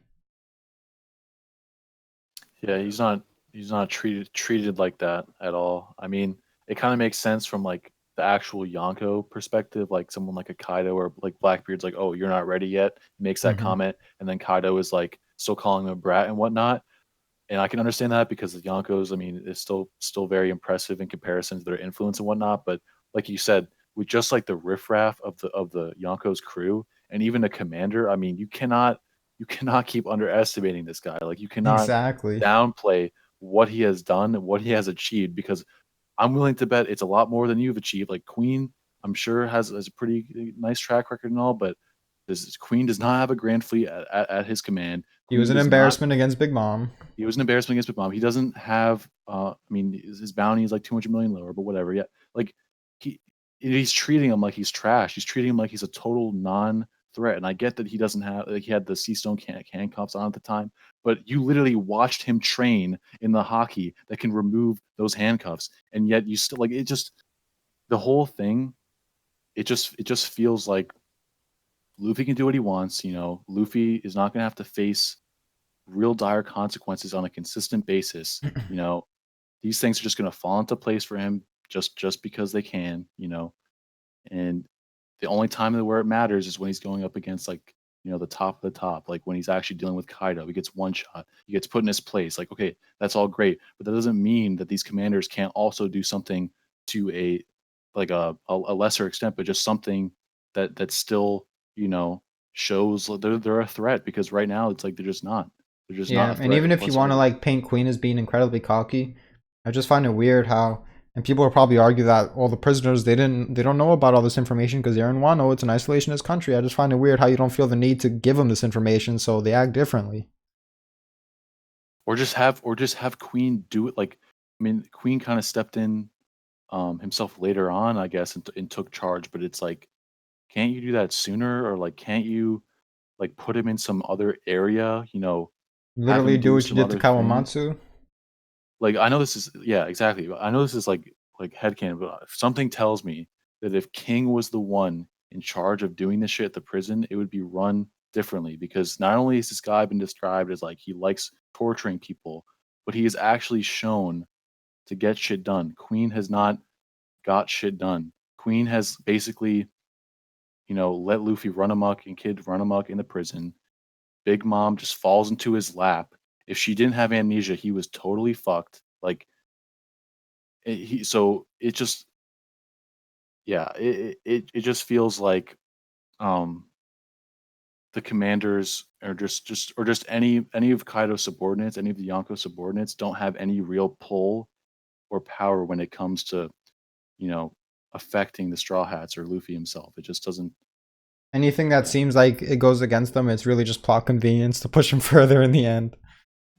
Yeah, he's not treated like that at all. I mean, it kind of makes sense from like the actual Yonko perspective, like someone like a Kaido or like Blackbeard's like, "Oh, you're not ready yet." He makes that Hmm. comment, and then Kaido is like still calling him a brat and whatnot. And I can understand that because the Yonkos, I mean, is still very impressive in comparison to their influence and whatnot. But like you said, with just like the riffraff of the Yonkos crew and even the commander, I mean, you cannot keep underestimating this guy. Like you cannot Exactly. downplay what he has done and what he has achieved, because I'm willing to bet it's a lot more than you've achieved. Like Queen, I'm sure has a pretty nice track record and all, but this Queen does not have a grand fleet at his command. He was Queen an does not embarrassment against Big Mom. He was an embarrassment against Big Mom. He doesn't have. I mean, his bounty is like 200 million lower, but whatever. Yeah, like he he's treating him like he's trash. He's treating him like he's a total non-threat. And I get that he doesn't have. Like, he had the sea stone handcuffs on at the time, but you literally watched him train in the hockey that can remove those handcuffs, and yet you still like it. Just the whole thing. It just feels like Luffy can do what he wants. Luffy is not going to have to face real dire consequences on a consistent basis. You know, these things are just going to fall into place for him just because they can. And the only time where it matters is when he's going up against like the top of the top, like when he's actually dealing with Kaido. He gets one shot, he gets put in his place. Like, okay, that's all great, but that doesn't mean that these commanders can't also do something to a lesser extent, but just something that still you know shows that they're a threat. Because right now it's like they're just not Yeah, a and threat even if you want to whatsoever. like paint Queen as being incredibly cocky, I just find it weird how, and people will probably argue that all the prisoners they don't know about all this information because they're in Wano. It's an isolationist country. I just find it weird how you don't feel the need to give them this information, so they act differently. Or just have Queen do it. Like, I mean, Queen kind of stepped in himself later on, I guess, and took charge. But it's like, can't you do that sooner? Or like, can't you like put him in some other area? Have Literally him do do what you some did to other thing. Kawamatsu. Like, I know this is, yeah, exactly. I know this is like headcanon, but something tells me that if King was the one in charge of doing this shit at the prison, it would be run differently. Because not only has this guy been described as like he likes torturing people, but he is actually shown to get shit done. Queen has not got shit done. Queen has basically, let Luffy run amok and Kid run amok in the prison. Big Mom just falls into his lap. If she didn't have amnesia, he was totally fucked. Like so it just, yeah, it just feels like um the commanders are just any of Kaido's subordinates, any of the Yonko subordinates don't have any real pull or power when it comes to, you know, affecting the Straw Hats or Luffy himself. It just doesn't. Anything that seems like it goes against them, it's really just plot convenience to push him further in the end.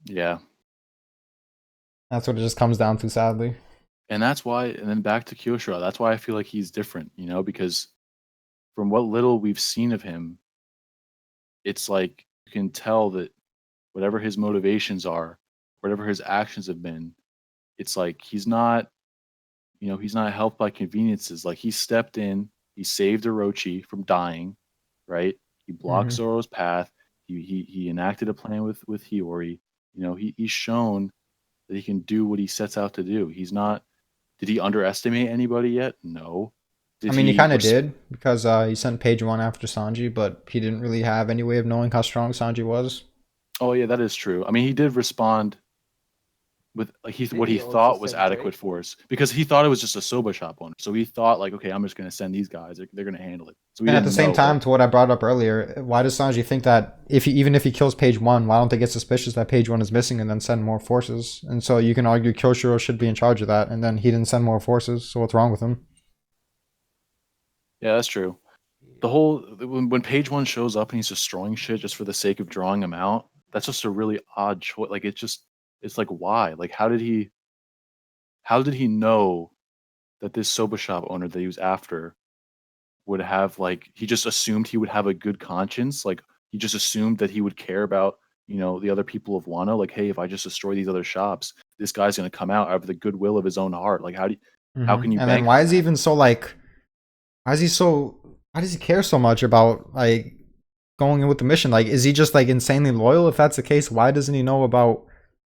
Yeah. That's what it just comes down to, sadly. And that's why, and then back to Kyoshiro, that's why I feel like he's different, because from what little we've seen of him, it's like you can tell that whatever his motivations are, whatever his actions have been, it's like he's not, he's not helped by conveniences. Like he stepped in, he saved Orochi from dying, right? He blocked Mhm. Zoro's path. He enacted a plan with Hiyori. He's shown that he can do what he sets out to do. He's not. Did he underestimate anybody yet? No. I Did mean, he he? kind of did because he sent Page One after Sanji, but he didn't really have any way of knowing how strong Sanji was. Oh yeah, that is true. I mean, he did respond with like Did what he he also thought was send adequate Drake? force because he thought it was just a soba shop owner. So he thought like, okay, I'm just going to send these guys. They're going to handle it. So he And at the didn't same know. time, to what I brought up earlier, why does Sanji think that even if he kills Page One, why don't they get suspicious that Page One is missing and then send more forces? And so you can argue Kyoshiro should be in charge of that, and then he didn't send more forces. So what's wrong with him? Yeah, that's true. The whole when Page One shows up and he's destroying shit just for the sake of drawing him out, that's just a really odd choice. Like it's like why? Like how did he know that this soba shop owner that he was after would have like he just assumed he would have a good conscience, like he just assumed that he would care about the other people of Wano, like hey, if I just destroy these other shops, this guy's going to come out of the goodwill of his own heart. Like how can you And then bank why on is he that? even so like? Why is he so? Why does he care so much about like going in with the mission? Like, is he just like insanely loyal? If that's the case, why doesn't he know about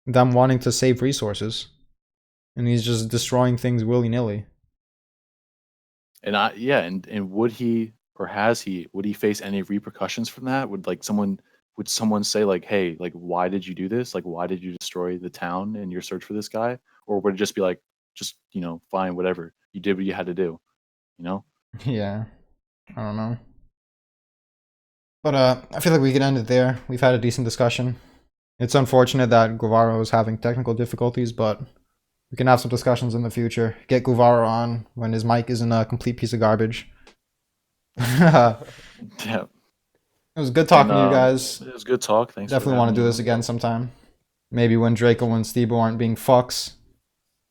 them wanting to save resources? And he's just destroying things willy nilly. And and would he or has he would he face any repercussions from that? Would someone say like, hey, like why did you do this? Like why did you destroy the town in your search for this guy? Or would it just be like, just fine, whatever, you did what you had to do, you know? Yeah, I don't know. But I feel like we can end it there. We've had a decent discussion. It's unfortunate that Guevara is having technical difficulties, but we can have some discussions in the future. Get Guevara on when his mic isn't a complete piece of garbage. It Yeah. was good And talking to you guys. it was good talk. Thanks for Definitely having want to me do this on. again sometime. Maybe when Draco and Stebo aren't being fucks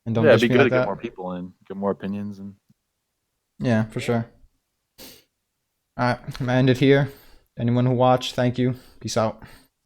and don't Yeah, it'd bitch be me good like to get that. more people in, get more opinions, and Yeah, for sure. Alright, I'm gonna end it here. Anyone who watched, thank you. Peace out.